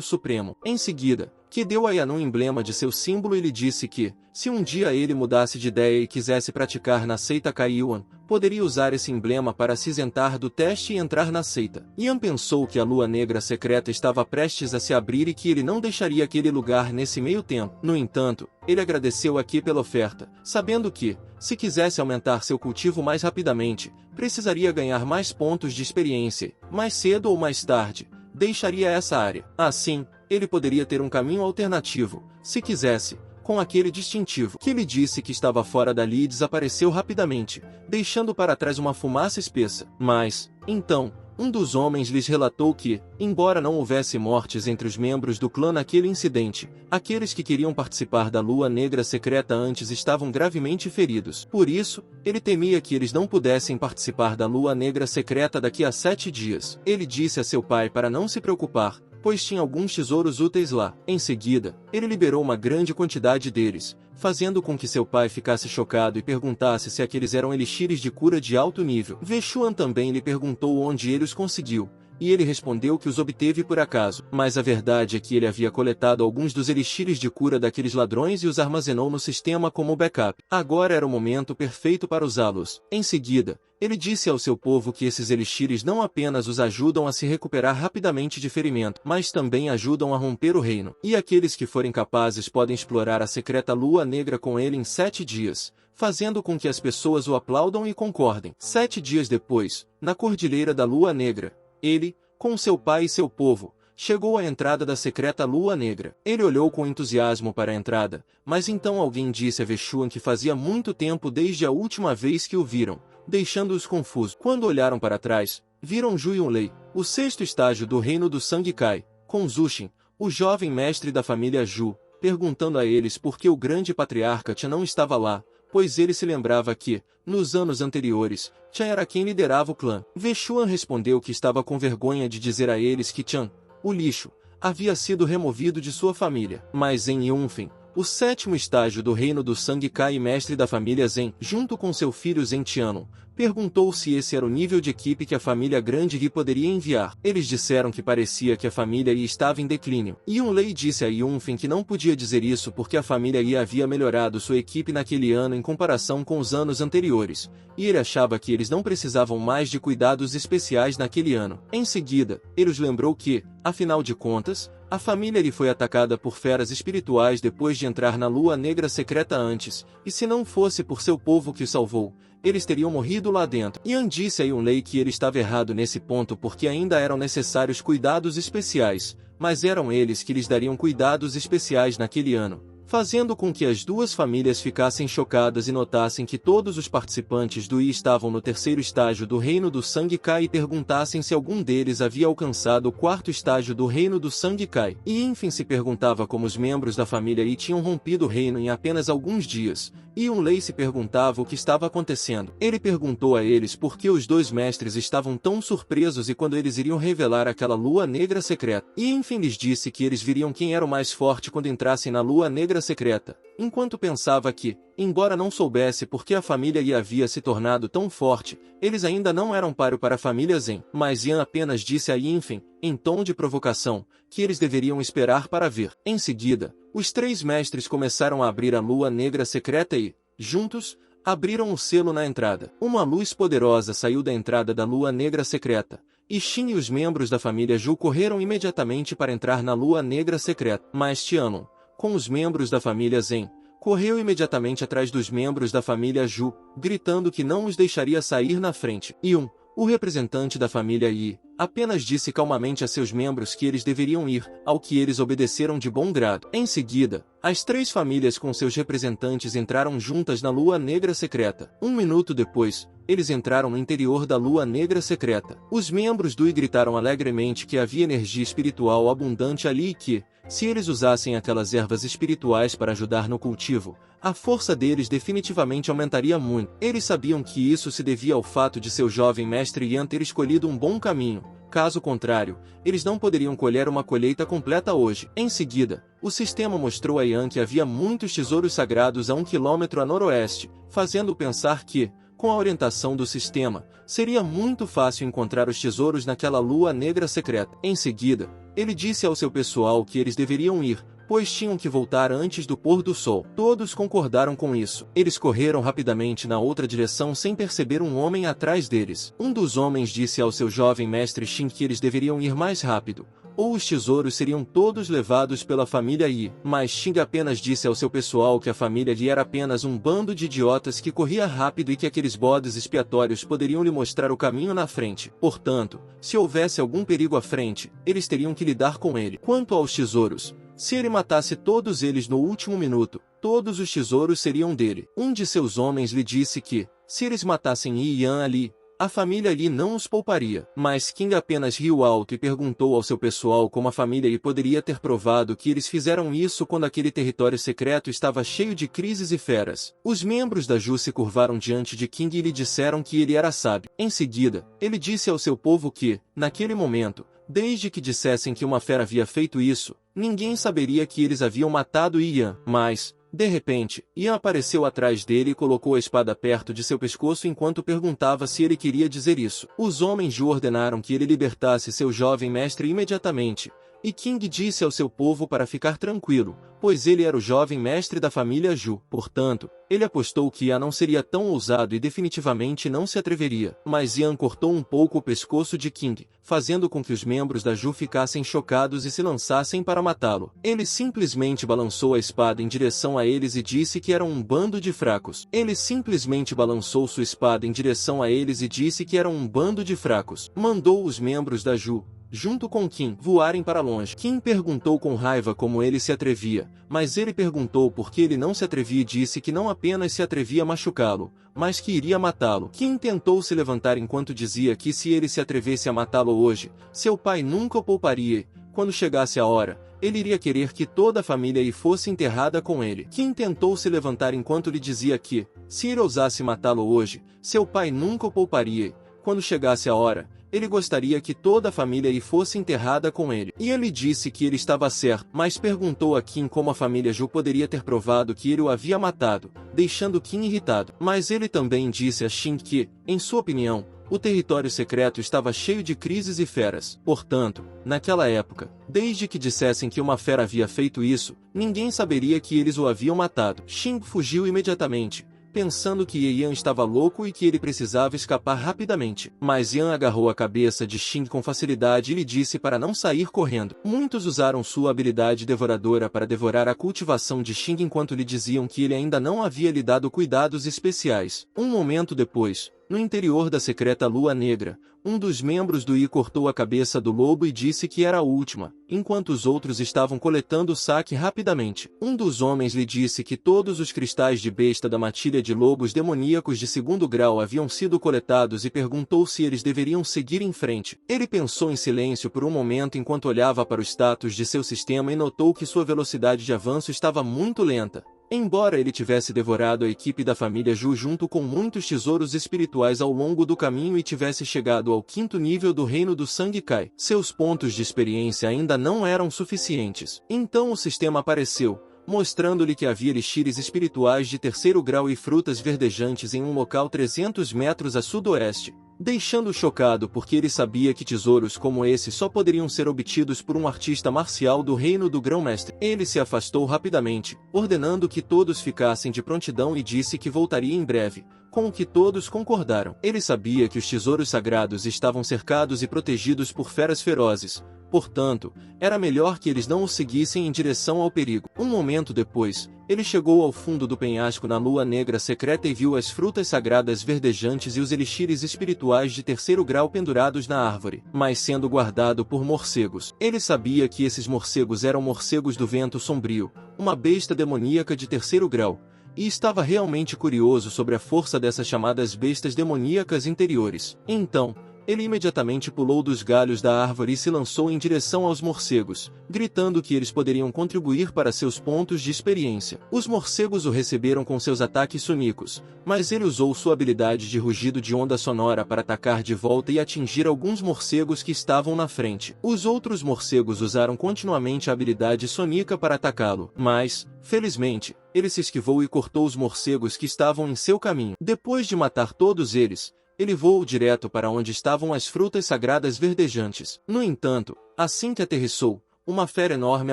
A: supremo. Em seguida, Qi deu a Yan um emblema de seu símbolo e lhe disse que, se um dia ele mudasse de ideia e quisesse praticar na seita Kaiyuan, poderia usar esse emblema para se isentar do teste e entrar na seita. Yan pensou que a lua negra secreta estava prestes a se abrir e que ele não deixaria aquele lugar nesse meio tempo. No entanto, ele agradeceu a Qi pela oferta, sabendo que, se quisesse aumentar seu cultivo mais rapidamente, precisaria ganhar mais pontos de experiência, mais cedo ou mais tarde, deixaria essa área. Assim, ele poderia ter um caminho alternativo, se quisesse, com aquele distintivo. Que ele disse que estava fora dali e desapareceu rapidamente, deixando para trás uma fumaça espessa. Mas, então, um dos homens lhes relatou que, embora não houvesse mortes entre os membros do clã naquele incidente, aqueles que queriam participar da lua negra secreta antes estavam gravemente feridos. Por isso, ele temia que eles não pudessem participar da lua negra secreta daqui a 7 dias. Ele disse a seu pai para não se preocupar, pois tinha alguns tesouros úteis lá. Em seguida, ele liberou uma grande quantidade deles, fazendo com que seu pai ficasse chocado e perguntasse se aqueles eram elixires de cura de alto nível. Wushuan também lhe perguntou onde ele os conseguiu, e ele respondeu que os obteve por acaso. Mas a verdade é que ele havia coletado alguns dos elixires de cura daqueles ladrões e os armazenou no sistema como backup. Agora era o momento perfeito para usá-los. Em seguida, ele disse ao seu povo que esses elixires não apenas os ajudam a se recuperar rapidamente de ferimento, mas também ajudam a romper o reino. E aqueles que forem capazes podem explorar a secreta lua negra com ele em 7 dias, fazendo com que as pessoas o aplaudam e concordem. 7 dias depois, na Cordilheira da Lua Negra, ele, com seu pai e seu povo, chegou à entrada da secreta Lua Negra. Ele olhou com entusiasmo para a entrada, mas então alguém disse a Wushuan que fazia muito tempo desde a última vez que o viram, deixando-os confusos. Quando olharam para trás, viram Zhu Yunlei, o 6º estágio do reino do Sangue Kai, com Zushin, o jovem mestre da família Zhu, perguntando a eles por que o grande patriarca Tia não estava lá, pois ele se lembrava que, nos anos anteriores, Tia era quem liderava o clã. Wushuan respondeu que estava com vergonha de dizer a eles que Tia, o lixo, havia sido removido de sua família. Mas em Yunfen, o 7º estágio do reino do Sangue Kai e mestre da família Zen, junto com seu filho Zen Tianlong, perguntou se esse era o nível de equipe que a família Grande Yi poderia enviar. Eles disseram que parecia que a família Yi estava em declínio. Yunlei disse a Yunfen que não podia dizer isso porque a família Yi havia melhorado sua equipe naquele ano em comparação com os anos anteriores, e ele achava que eles não precisavam mais de cuidados especiais naquele ano. Em seguida, ele os lembrou que, afinal de contas, a família Yi foi atacada por feras espirituais depois de entrar na Lua Negra secreta antes, e se não fosse por seu povo que o salvou, eles teriam morrido lá dentro. Yan disse a Yunlei que ele estava errado nesse ponto porque ainda eram necessários cuidados especiais, mas eram eles que lhes dariam cuidados especiais naquele ano, fazendo com que as duas famílias ficassem chocadas e notassem que todos os participantes do Yi estavam no 3º estágio do Reino do Sangue Kai e perguntassem se algum deles havia alcançado o 4º estágio do Reino do Sangue Kai. E enfim se perguntava como os membros da família Yi tinham rompido o reino em apenas alguns dias, e Yunlei se perguntava o que estava acontecendo. Ele perguntou a eles por que os dois mestres estavam tão surpresos e quando eles iriam revelar aquela lua negra secreta. E enfim lhes disse que eles viriam quem era o mais forte quando entrassem na lua negra negra secreta, enquanto pensava que, embora não soubesse por que a família Yi havia se tornado tão forte, eles ainda não eram páreo para a família Zen. Mas Yan apenas disse a Yinfen, em tom de provocação, que eles deveriam esperar para ver. Em seguida, os três mestres começaram a abrir a lua negra secreta e, juntos, abriram o selo na entrada. Uma luz poderosa saiu da entrada da lua negra secreta, e Xin e os membros da família Zhu correram imediatamente para entrar na lua negra secreta. Mas Tianlong, com os membros da família Zen, correu imediatamente atrás dos membros da família Zhu, gritando que não os deixaria sair na frente. Yun, o representante da família Yi, apenas disse calmamente a seus membros que eles deveriam ir, ao que eles obedeceram de bom grado. Em seguida, as três famílias com seus representantes entraram juntas na lua negra secreta. Um minuto depois, eles entraram no interior da lua negra secreta. Os membros do Yi gritaram alegremente que havia energia espiritual abundante ali e que, se eles usassem aquelas ervas espirituais para ajudar no cultivo, a força deles definitivamente aumentaria muito. Eles sabiam que isso se devia ao fato de seu jovem mestre Yan ter escolhido um bom caminho. Caso contrário, eles não poderiam colher uma colheita completa hoje. Em seguida, o sistema mostrou a Yan que havia muitos tesouros sagrados a 1 quilômetro a noroeste, fazendo pensar que, com a orientação do sistema, seria muito fácil encontrar os tesouros naquela lua negra secreta. Em seguida, ele disse ao seu pessoal que eles deveriam ir, pois tinham que voltar antes do pôr do sol. Todos concordaram com isso. Eles correram rapidamente na outra direção sem perceber um homem atrás deles. Um dos homens disse ao seu jovem mestre Xin que eles deveriam ir mais rápido, ou os tesouros seriam todos levados pela família Yi. Mas Xing apenas disse ao seu pessoal que a família Yi era apenas um bando de idiotas que corria rápido e que aqueles bodes expiatórios poderiam lhe mostrar o caminho na frente. Portanto, se houvesse algum perigo à frente, eles teriam que lidar com ele. Quanto aos tesouros, se ele matasse todos eles no último minuto, todos os tesouros seriam dele. Um de seus homens lhe disse que, se eles matassem Yi e Yan ali, a família Yi não os pouparia. Mas King apenas riu alto e perguntou ao seu pessoal como a família Yi poderia ter provado que eles fizeram isso quando aquele território secreto estava cheio de crises e feras. Os membros da Ju se curvaram diante de King e lhe disseram que ele era sábio. Em seguida, ele disse ao seu povo que, naquele momento, desde que dissessem que uma fera havia feito isso, ninguém saberia que eles haviam matado Yan. Mas, de repente, Yan apareceu atrás dele e colocou a espada perto de seu pescoço enquanto perguntava se ele queria dizer isso. Os homens Ju ordenaram que ele libertasse seu jovem mestre imediatamente, e King disse ao seu povo para ficar tranquilo, pois ele era o jovem mestre da família Ju. Portanto, ele apostou que Yan não seria tão ousado e definitivamente não se atreveria. Mas Yan cortou um pouco o pescoço de King, fazendo com que os membros da Ju ficassem chocados e se lançassem para matá-lo. Ele simplesmente balançou a espada em direção a eles e disse que eram um bando de fracos. Ele simplesmente balançou sua espada em direção a eles e disse que eram um bando de fracos. Mandou os membros da Ju, junto com Kim, voarem para longe. Kim perguntou com raiva como ele se atrevia, mas ele perguntou por que ele não se atrevia e disse que não apenas se atrevia a machucá-lo, mas que iria matá-lo. Kim tentou se levantar enquanto dizia que se ele se atrevesse a matá-lo hoje, seu pai nunca o pouparia e, quando chegasse a hora, ele iria querer que toda a família Yi fosse enterrada com ele. Kim tentou se levantar enquanto lhe dizia que, se ele ousasse matá-lo hoje, seu pai nunca o pouparia e, quando chegasse a hora, ele gostaria que toda a família Yi fosse enterrada com ele. E ele disse que ele estava certo, mas perguntou a Kim como a família Ju poderia ter provado que ele o havia matado, deixando Kim irritado. Mas ele também disse a Xin que, em sua opinião, o território secreto estava cheio de crises e feras. Portanto, naquela época, desde que dissessem que uma fera havia feito isso, ninguém saberia que eles o haviam matado. Xin fugiu imediatamente, pensando que Yan estava louco e que ele precisava escapar rapidamente. Mas Yan agarrou a cabeça de Xin com facilidade e lhe disse para não sair correndo. Muitos usaram sua habilidade devoradora para devorar a cultivação de Xin enquanto lhe diziam que ele ainda não havia lhe dado cuidados especiais. Um momento depois, no interior da secreta lua negra, um dos membros do Yi cortou a cabeça do lobo e disse que era a última, enquanto os outros estavam coletando o saque rapidamente. Um dos homens lhe disse que todos os cristais de besta da matilha de lobos demoníacos de 2º grau haviam sido coletados e perguntou se eles deveriam seguir em frente. Ele pensou em silêncio por um momento enquanto olhava para o status de seu sistema e notou que sua velocidade de avanço estava muito lenta. Embora ele tivesse devorado a equipe da família Ju junto com muitos tesouros espirituais ao longo do caminho e tivesse chegado ao 5º nível do reino do Sangue Kai, seus pontos de experiência ainda não eram suficientes. Então o sistema apareceu, mostrando-lhe que havia elixires espirituais de terceiro grau e frutas verdejantes em um local 300 metros a sudoeste, deixando-o chocado porque ele sabia que tesouros como esse só poderiam ser obtidos por um artista marcial do reino do grão-mestre. Ele se afastou rapidamente, ordenando que todos ficassem de prontidão e disse que voltaria em breve, com o que todos concordaram. Ele sabia que os tesouros sagrados estavam cercados e protegidos por feras ferozes, portanto, era melhor que eles não o seguissem em direção ao perigo. Um momento depois, ele chegou ao fundo do penhasco na lua negra secreta e viu as frutas sagradas verdejantes e os elixires espirituais de terceiro grau pendurados na árvore, mas sendo guardado por morcegos. Ele sabia que esses morcegos eram morcegos do vento sombrio, uma besta demoníaca de terceiro grau, e estava realmente curioso sobre a força dessas chamadas bestas demoníacas interiores. Então, ele imediatamente pulou dos galhos da árvore e se lançou em direção aos morcegos, gritando que eles poderiam contribuir para seus pontos de experiência. Os morcegos o receberam com seus ataques sonícos, mas ele usou sua habilidade de rugido de onda sonora para atacar de volta e atingir alguns morcegos que estavam na frente. Os outros morcegos usaram continuamente a habilidade sônica para atacá-lo, mas, felizmente, ele se esquivou e cortou os morcegos que estavam em seu caminho. Depois de matar todos eles, ele voou direto para onde estavam as frutas sagradas verdejantes. No entanto, assim que aterrissou, uma fera enorme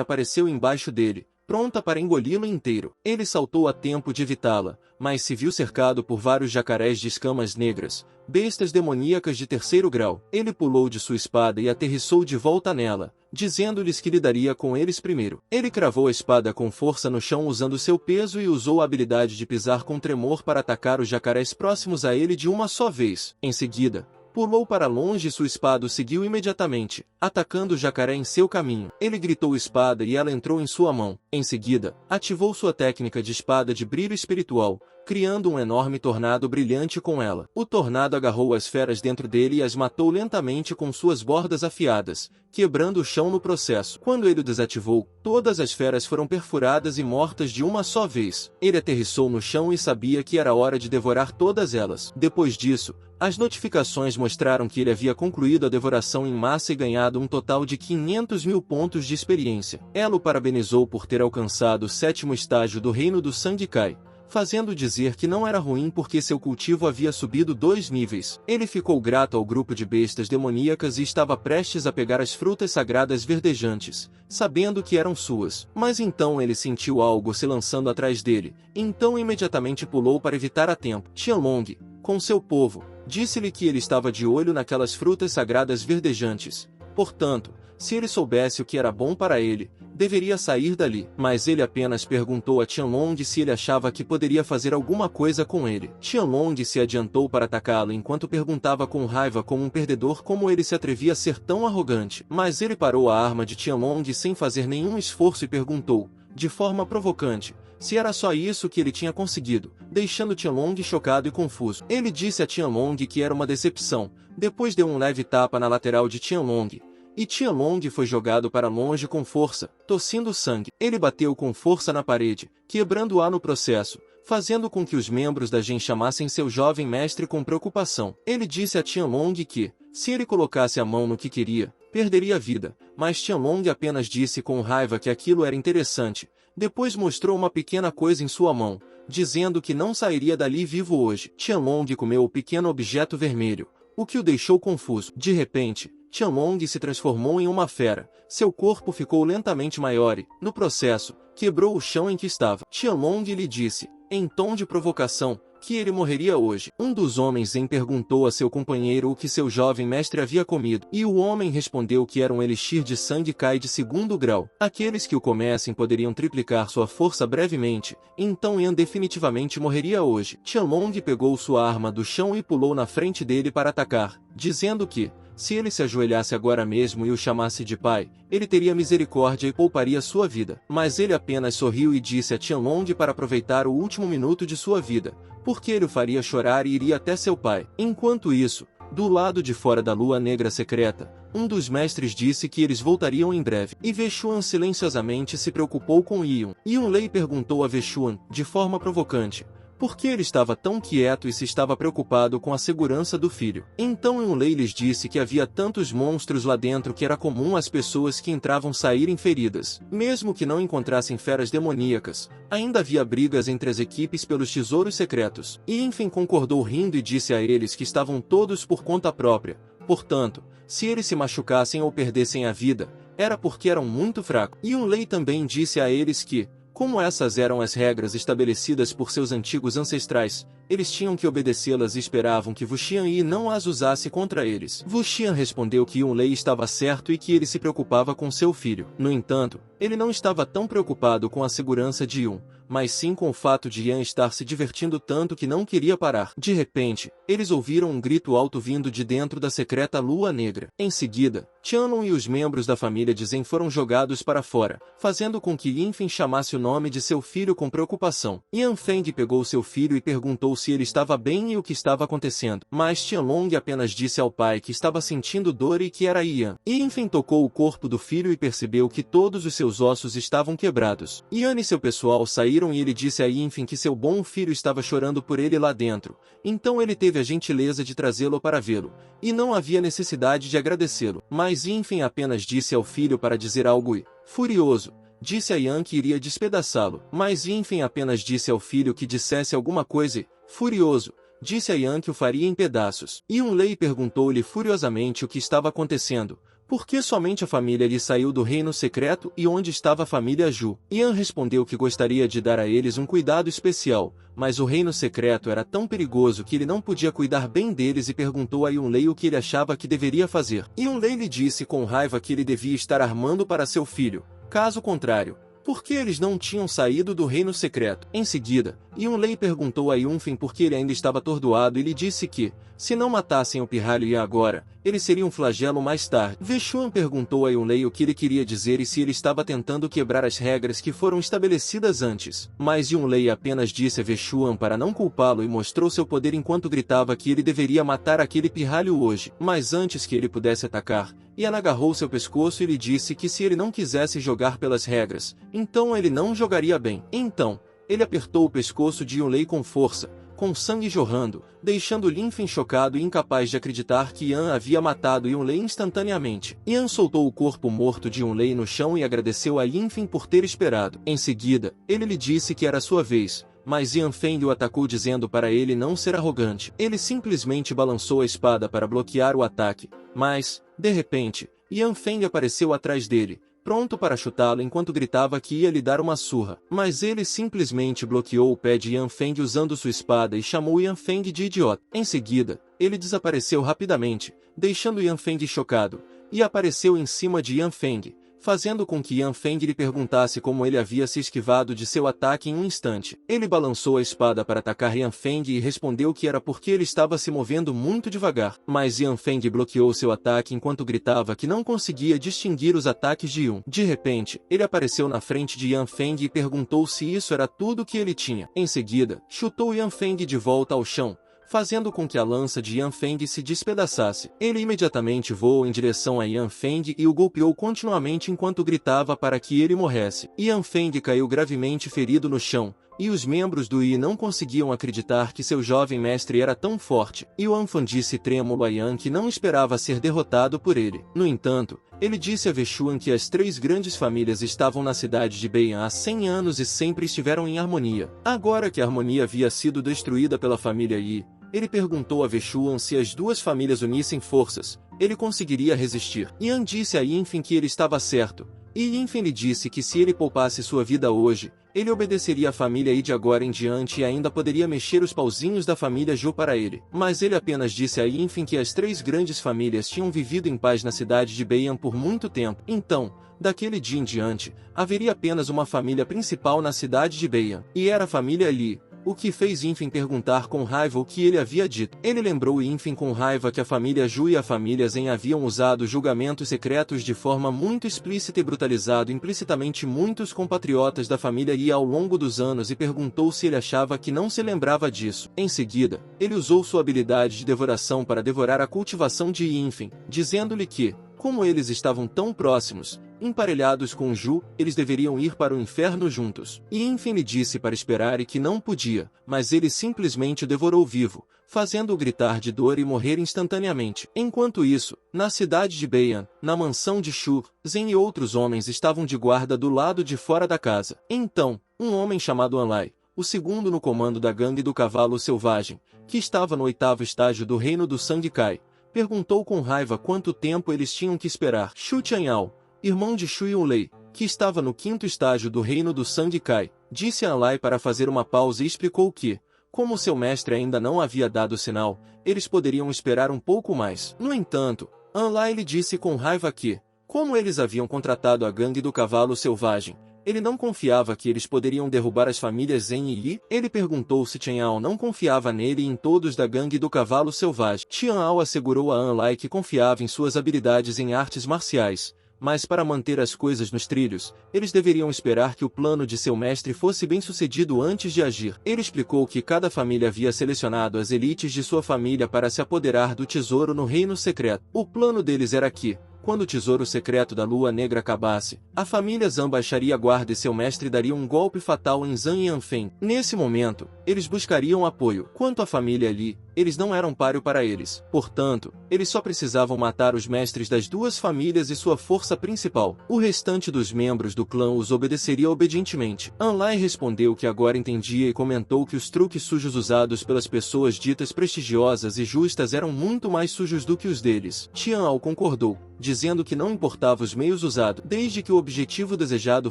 A: apareceu embaixo dele, pronta para engoli-lo inteiro. Ele saltou a tempo de evitá-la, mas se viu cercado por vários jacarés de escamas negras, bestas demoníacas de terceiro grau. Ele pulou de sua espada e aterrissou de volta nela, dizendo-lhes que lidaria com eles primeiro. Ele cravou a espada com força no chão usando seu peso e usou a habilidade de pisar com tremor para atacar os jacarés próximos a ele de uma só vez. Em seguida, pulou para longe e sua espada o seguiu imediatamente, atacando o jacaré em seu caminho. Ele gritou espada e ela entrou em sua mão. Em seguida, ativou sua técnica de espada de brilho espiritual, criando um enorme tornado brilhante com ela. O tornado agarrou as feras dentro dele e as matou lentamente com suas bordas afiadas, quebrando o chão no processo. Quando ele o desativou, todas as feras foram perfuradas e mortas de uma só vez. Ele aterrissou no chão e sabia que era hora de devorar todas elas. Depois disso, as notificações mostraram que ele havia concluído a devoração em massa e ganhado um total de 500 mil pontos de experiência. Ela o parabenizou por ter alcançado o 7º estágio do Reino do Sangue Kai, fazendo dizer que não era ruim porque seu cultivo havia subido 2 níveis. Ele ficou grato ao grupo de bestas demoníacas e estava prestes a pegar as frutas sagradas verdejantes, sabendo que eram suas. Mas então ele sentiu algo se lançando atrás dele, então imediatamente pulou para evitar a tempo. Qianlong, com seu povo, disse-lhe que ele estava de olho naquelas frutas sagradas verdejantes. Portanto, se ele soubesse o que era bom para ele, deveria sair dali. Mas ele apenas perguntou a Qianlong se ele achava que poderia fazer alguma coisa com ele. Qianlong se adiantou para atacá-lo enquanto perguntava com raiva como um perdedor como ele se atrevia a ser tão arrogante. Mas ele parou a arma de Qianlong sem fazer nenhum esforço e perguntou, de forma provocante, se era só isso que ele tinha conseguido, deixando Qianlong chocado e confuso. Ele disse a Qianlong que era uma decepção, depois deu um leve tapa na lateral de Qianlong, e Qianlong foi jogado para longe com força, tossindo sangue. Ele bateu com força na parede, quebrando-a no processo, fazendo com que os membros da Gen chamassem seu jovem mestre com preocupação. Ele disse a Qianlong que, se ele colocasse a mão no que queria, perderia a vida, mas Qianlong apenas disse com raiva que aquilo era interessante. Depois mostrou uma pequena coisa em sua mão, dizendo que não sairia dali vivo hoje. Qianlong comeu o pequeno objeto vermelho, o que o deixou confuso. De repente, Qianlong se transformou em uma fera. Seu corpo ficou lentamente maior e, no processo, quebrou o chão em que estava. Qianlong lhe disse, em tom de provocação, que ele morreria hoje. Um dos homens Zen perguntou a seu companheiro o que seu jovem mestre havia comido, e o homem respondeu que era um elixir de sangue Kai de 2º grau. Aqueles que o comessem poderiam triplicar sua força brevemente, então Yan definitivamente morreria hoje. Qianlong pegou sua arma do chão e pulou na frente dele para atacar, dizendo que, se ele se ajoelhasse agora mesmo e o chamasse de pai, ele teria misericórdia e pouparia sua vida. Mas ele apenas sorriu e disse a Qianlong para aproveitar o último minuto de sua vida, porque ele o faria chorar e iria até seu pai. Enquanto isso, do lado de fora da lua negra secreta, um dos mestres disse que eles voltariam em breve. E Vechuan silenciosamente se preocupou com Yun. Yun Lei perguntou a Vechuan, de forma provocante, por que ele estava tão quieto e se estava preocupado com a segurança do filho. Então Yunlei lhes disse que havia tantos monstros lá dentro que era comum as pessoas que entravam saírem feridas. Mesmo que não encontrassem feras demoníacas, ainda havia brigas entre as equipes pelos tesouros secretos. E enfim concordou rindo e disse a eles que estavam todos por conta própria. Portanto, se eles se machucassem ou perdessem a vida, era porque eram muito fracos. Yunlei também disse a eles que, como essas eram as regras estabelecidas por seus antigos ancestrais, eles tinham que obedecê-las e esperavam que Wuxian Yi não as usasse contra eles. Wuxian respondeu que Yunlei estava certo e que ele se preocupava com seu filho. No entanto, ele não estava tão preocupado com a segurança de Yun, mas sim com o fato de Yan estar se divertindo tanto que não queria parar. De repente, eles ouviram um grito alto vindo de dentro da secreta Lua Negra. Em seguida, Tianlong e os membros da família de Zhen foram jogados para fora, fazendo com que Yinfen chamasse o nome de seu filho com preocupação. Yan Feng pegou seu filho e perguntou se ele estava bem e o que estava acontecendo. Mas Tianlong apenas disse ao pai que estava sentindo dor e que era Yan. Yinfen tocou o corpo do filho e percebeu que todos os seus ossos estavam quebrados. Yan e seu pessoal saíram e ele disse a Yinfen que seu bom filho estava chorando por ele lá dentro. Então ele teve a gentileza de trazê-lo para vê-lo, e não havia necessidade de agradecê-lo. Mas Yinfen apenas disse ao filho para dizer algo e, furioso, disse a Yan que iria despedaçá-lo. Mas Yinfen apenas disse ao filho que dissesse alguma coisa e, furioso, disse a Yan que o faria em pedaços. Yunlei perguntou-lhe furiosamente o que estava acontecendo. Por que somente a família lhe saiu do reino secreto e onde estava a família Ju? Yan respondeu que gostaria de dar a eles um cuidado especial, mas o reino secreto era tão perigoso que ele não podia cuidar bem deles e perguntou a Yunlei o que ele achava que deveria fazer. Yunlei lhe disse com raiva que ele devia estar armando para seu filho. Caso contrário, por que eles não tinham saído do reino secreto? Em seguida, Yunlei perguntou a Yunfen por que ele ainda estava atordoado e lhe disse que, se não matassem o pirralho Yi agora, ele seria um flagelo mais tarde. Weixuan perguntou a Yunlei o que ele queria dizer e se ele estava tentando quebrar as regras que foram estabelecidas antes. Mas Yunlei apenas disse a Weixuan para não culpá-lo e mostrou seu poder enquanto gritava que ele deveria matar aquele pirralho hoje. Mas antes que ele pudesse atacar, Yan agarrou seu pescoço e lhe disse que se ele não quisesse jogar pelas regras, então ele não jogaria bem. Então, ele apertou o pescoço de Yunlei com força, com sangue jorrando, deixando Yinfen chocado e incapaz de acreditar que Yan havia matado Yunlei instantaneamente. Yan soltou o corpo morto de Yunlei no chão e agradeceu a Yinfen por ter esperado. Em seguida, ele lhe disse que era sua vez, mas Yan Feng o atacou dizendo para ele não ser arrogante. Ele simplesmente balançou a espada para bloquear o ataque, mas, de repente, Yan Feng apareceu atrás dele, pronto para chutá-lo enquanto gritava que ia lhe dar uma surra. Mas ele simplesmente bloqueou o pé de Yan Feng usando sua espada e chamou Yan Feng de idiota. Em seguida, ele desapareceu rapidamente, deixando Yan Feng chocado, e apareceu em cima de Yan Feng, fazendo com que Yan Feng lhe perguntasse como ele havia se esquivado de seu ataque em um instante. Ele balançou a espada para atacar Yan Feng e respondeu que era porque ele estava se movendo muito devagar. Mas Yan Feng bloqueou seu ataque enquanto gritava que não conseguia distinguir os ataques de Yun. De repente, ele apareceu na frente de Yan Feng e perguntou se isso era tudo que ele tinha. Em seguida, chutou Yan Feng de volta ao chão, fazendo com que a lança de Yan Feng se despedaçasse. Ele imediatamente voou em direção a Yan Feng e o golpeou continuamente enquanto gritava para que ele morresse. Yan Feng caiu gravemente ferido no chão, e os membros do Yi não conseguiam acreditar que seu jovem mestre era tão forte. Yuan Fan disse trêmulo a Yan que não esperava ser derrotado por ele. No entanto, ele disse a Weixuan que as três grandes famílias estavam na cidade de Beian há 100 anos e sempre estiveram em harmonia. Agora que a harmonia havia sido destruída pela família Yi, ele perguntou a Weixuan se as duas famílias unissem forças, ele conseguiria resistir. Yan disse a Yinfen que ele estava certo, e Yinfen lhe disse que se ele poupasse sua vida hoje, ele obedeceria a família Yi de agora em diante e ainda poderia mexer os pauzinhos da família Zhou para ele. Mas ele apenas disse a Yinfen que as três grandes famílias tinham vivido em paz na cidade de Beian por muito tempo. Então, daquele dia em diante, haveria apenas uma família principal na cidade de Beian, e era a família Li. O que fez Yinfen perguntar com raiva o que ele havia dito. Ele lembrou Yinfen com raiva que a família Zhu e a família Zhen haviam usado julgamentos secretos de forma muito explícita e brutalizado implicitamente muitos compatriotas da família Yi ao longo dos anos e perguntou se ele achava que não se lembrava disso. Em seguida, ele usou sua habilidade de devoração para devorar a cultivação de Yinfen, dizendo-lhe que, como eles estavam tão próximos, emparelhados com Ju, eles deveriam ir para o inferno juntos. E Enfim lhe disse para esperar e que não podia, mas ele simplesmente o devorou vivo, fazendo-o gritar de dor e morrer instantaneamente. Enquanto isso, na cidade de Beian, na mansão de Shur, Zen e outros homens estavam de guarda do lado de fora da casa. Então, um homem chamado Anlai, o segundo no comando da gangue do cavalo selvagem, que estava no 8º estágio do reino do sangue Kai, perguntou com raiva quanto tempo eles tinham que esperar. Shu Tianyao, irmão de Shu Yunlei, que estava no 5º estágio do reino do sangue Kai, disse a Anlai para fazer uma pausa e explicou que, como seu mestre ainda não havia dado sinal, eles poderiam esperar um pouco mais. No entanto, Anlai lhe disse com raiva que, como eles haviam contratado a gangue do cavalo selvagem, ele não confiava que eles poderiam derrubar as famílias Zen e Yi. Ele perguntou se Tianyao não confiava nele e em todos da gangue do cavalo selvagem. Tianyao assegurou a Anlai que confiava em suas habilidades em artes marciais, mas para manter as coisas nos trilhos, eles deveriam esperar que o plano de seu mestre fosse bem-sucedido antes de agir. Ele explicou que cada família havia selecionado as elites de sua família para se apoderar do tesouro no reino secreto. O plano deles era que, quando o tesouro secreto da Lua Negra acabasse, a família Zan baixaria a guarda e seu mestre daria um golpe fatal em Zan e Anfen. Nesse momento, eles buscariam apoio. Quanto à família Li, eles não eram páreo para eles. Portanto, eles só precisavam matar os mestres das duas famílias e sua força principal. O restante dos membros do clã os obedeceria obedientemente. Anlai respondeu que agora entendia e comentou que os truques sujos usados pelas pessoas ditas prestigiosas e justas eram muito mais sujos do que os deles. Tianyao concordou, dizendo que não importava os meios usados, desde que o objetivo desejado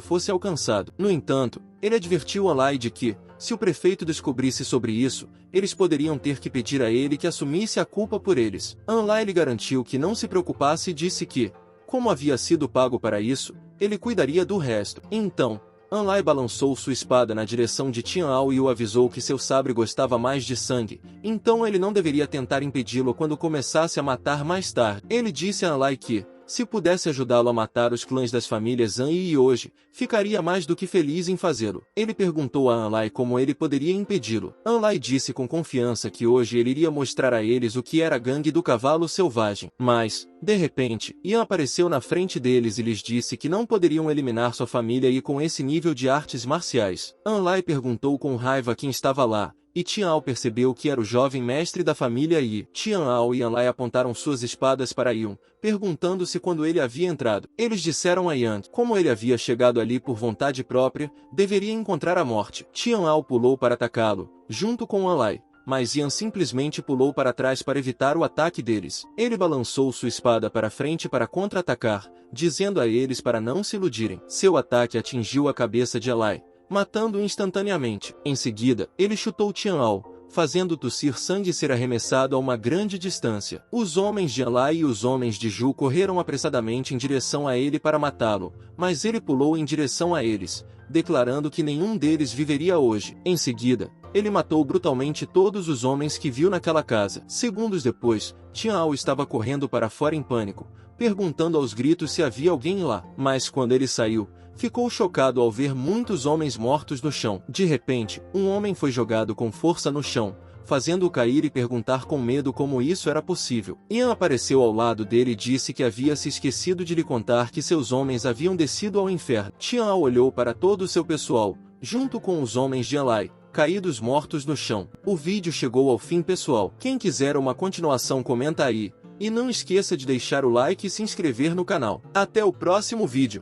A: fosse alcançado. No entanto, ele advertiu Anlai de que, se o prefeito descobrisse sobre isso, eles poderiam ter que pedir a ele que assumisse a culpa por eles. Anlai lhe garantiu que não se preocupasse e disse que, como havia sido pago para isso, ele cuidaria do resto. Então, Anlai balançou sua espada na direção de Tianyao e o avisou que seu sabre gostava mais de sangue, então ele não deveria tentar impedi-lo quando começasse a matar mais tarde. Ele disse a Anlai que, se pudesse ajudá-lo a matar os clãs das famílias Zan e Yi hoje, ficaria mais do que feliz em fazê-lo. Ele perguntou a Anlai como ele poderia impedi-lo. Anlai disse com confiança que hoje ele iria mostrar a eles o que era a gangue do cavalo selvagem. Mas, de repente, Yan apareceu na frente deles e lhes disse que não poderiam eliminar sua família e com esse nível de artes marciais. Anlai perguntou com raiva quem estava lá, e Tianyao percebeu que era o jovem mestre da família Yi. Tianyao e Anlai apontaram suas espadas para Yun, perguntando-se quando ele havia entrado. Eles disseram a Yan que, como ele havia chegado ali por vontade própria, deveria encontrar a morte. Tianyao pulou para atacá-lo, junto com Anlai, mas Yan simplesmente pulou para trás para evitar o ataque deles. Ele balançou sua espada para frente para contra-atacar, dizendo a eles para não se iludirem. Seu ataque atingiu a cabeça de Anlai, matando-o instantaneamente. Em seguida, ele chutou Tianyao, fazendo tossir sangue e ser arremessado a uma grande distância. Os homens de Anlai e os homens de Ju correram apressadamente em direção a ele para matá-lo, mas ele pulou em direção a eles, declarando que nenhum deles viveria hoje. Em seguida, ele matou brutalmente todos os homens que viu naquela casa. Segundos depois, Tianyao estava correndo para fora em pânico, perguntando aos gritos se havia alguém lá. Mas quando ele saiu, ficou chocado ao ver muitos homens mortos no chão. De repente, um homem foi jogado com força no chão, fazendo-o cair e perguntar com medo como isso era possível. Yan apareceu ao lado dele e disse que havia se esquecido de lhe contar que seus homens haviam descido ao inferno. Tianyao olhou para todo o seu pessoal, junto com os homens de Anlai, caídos mortos no chão. O vídeo chegou ao fim, pessoal. Quem quiser uma continuação comenta aí, e não esqueça de deixar o like e se inscrever no canal. Até o próximo vídeo.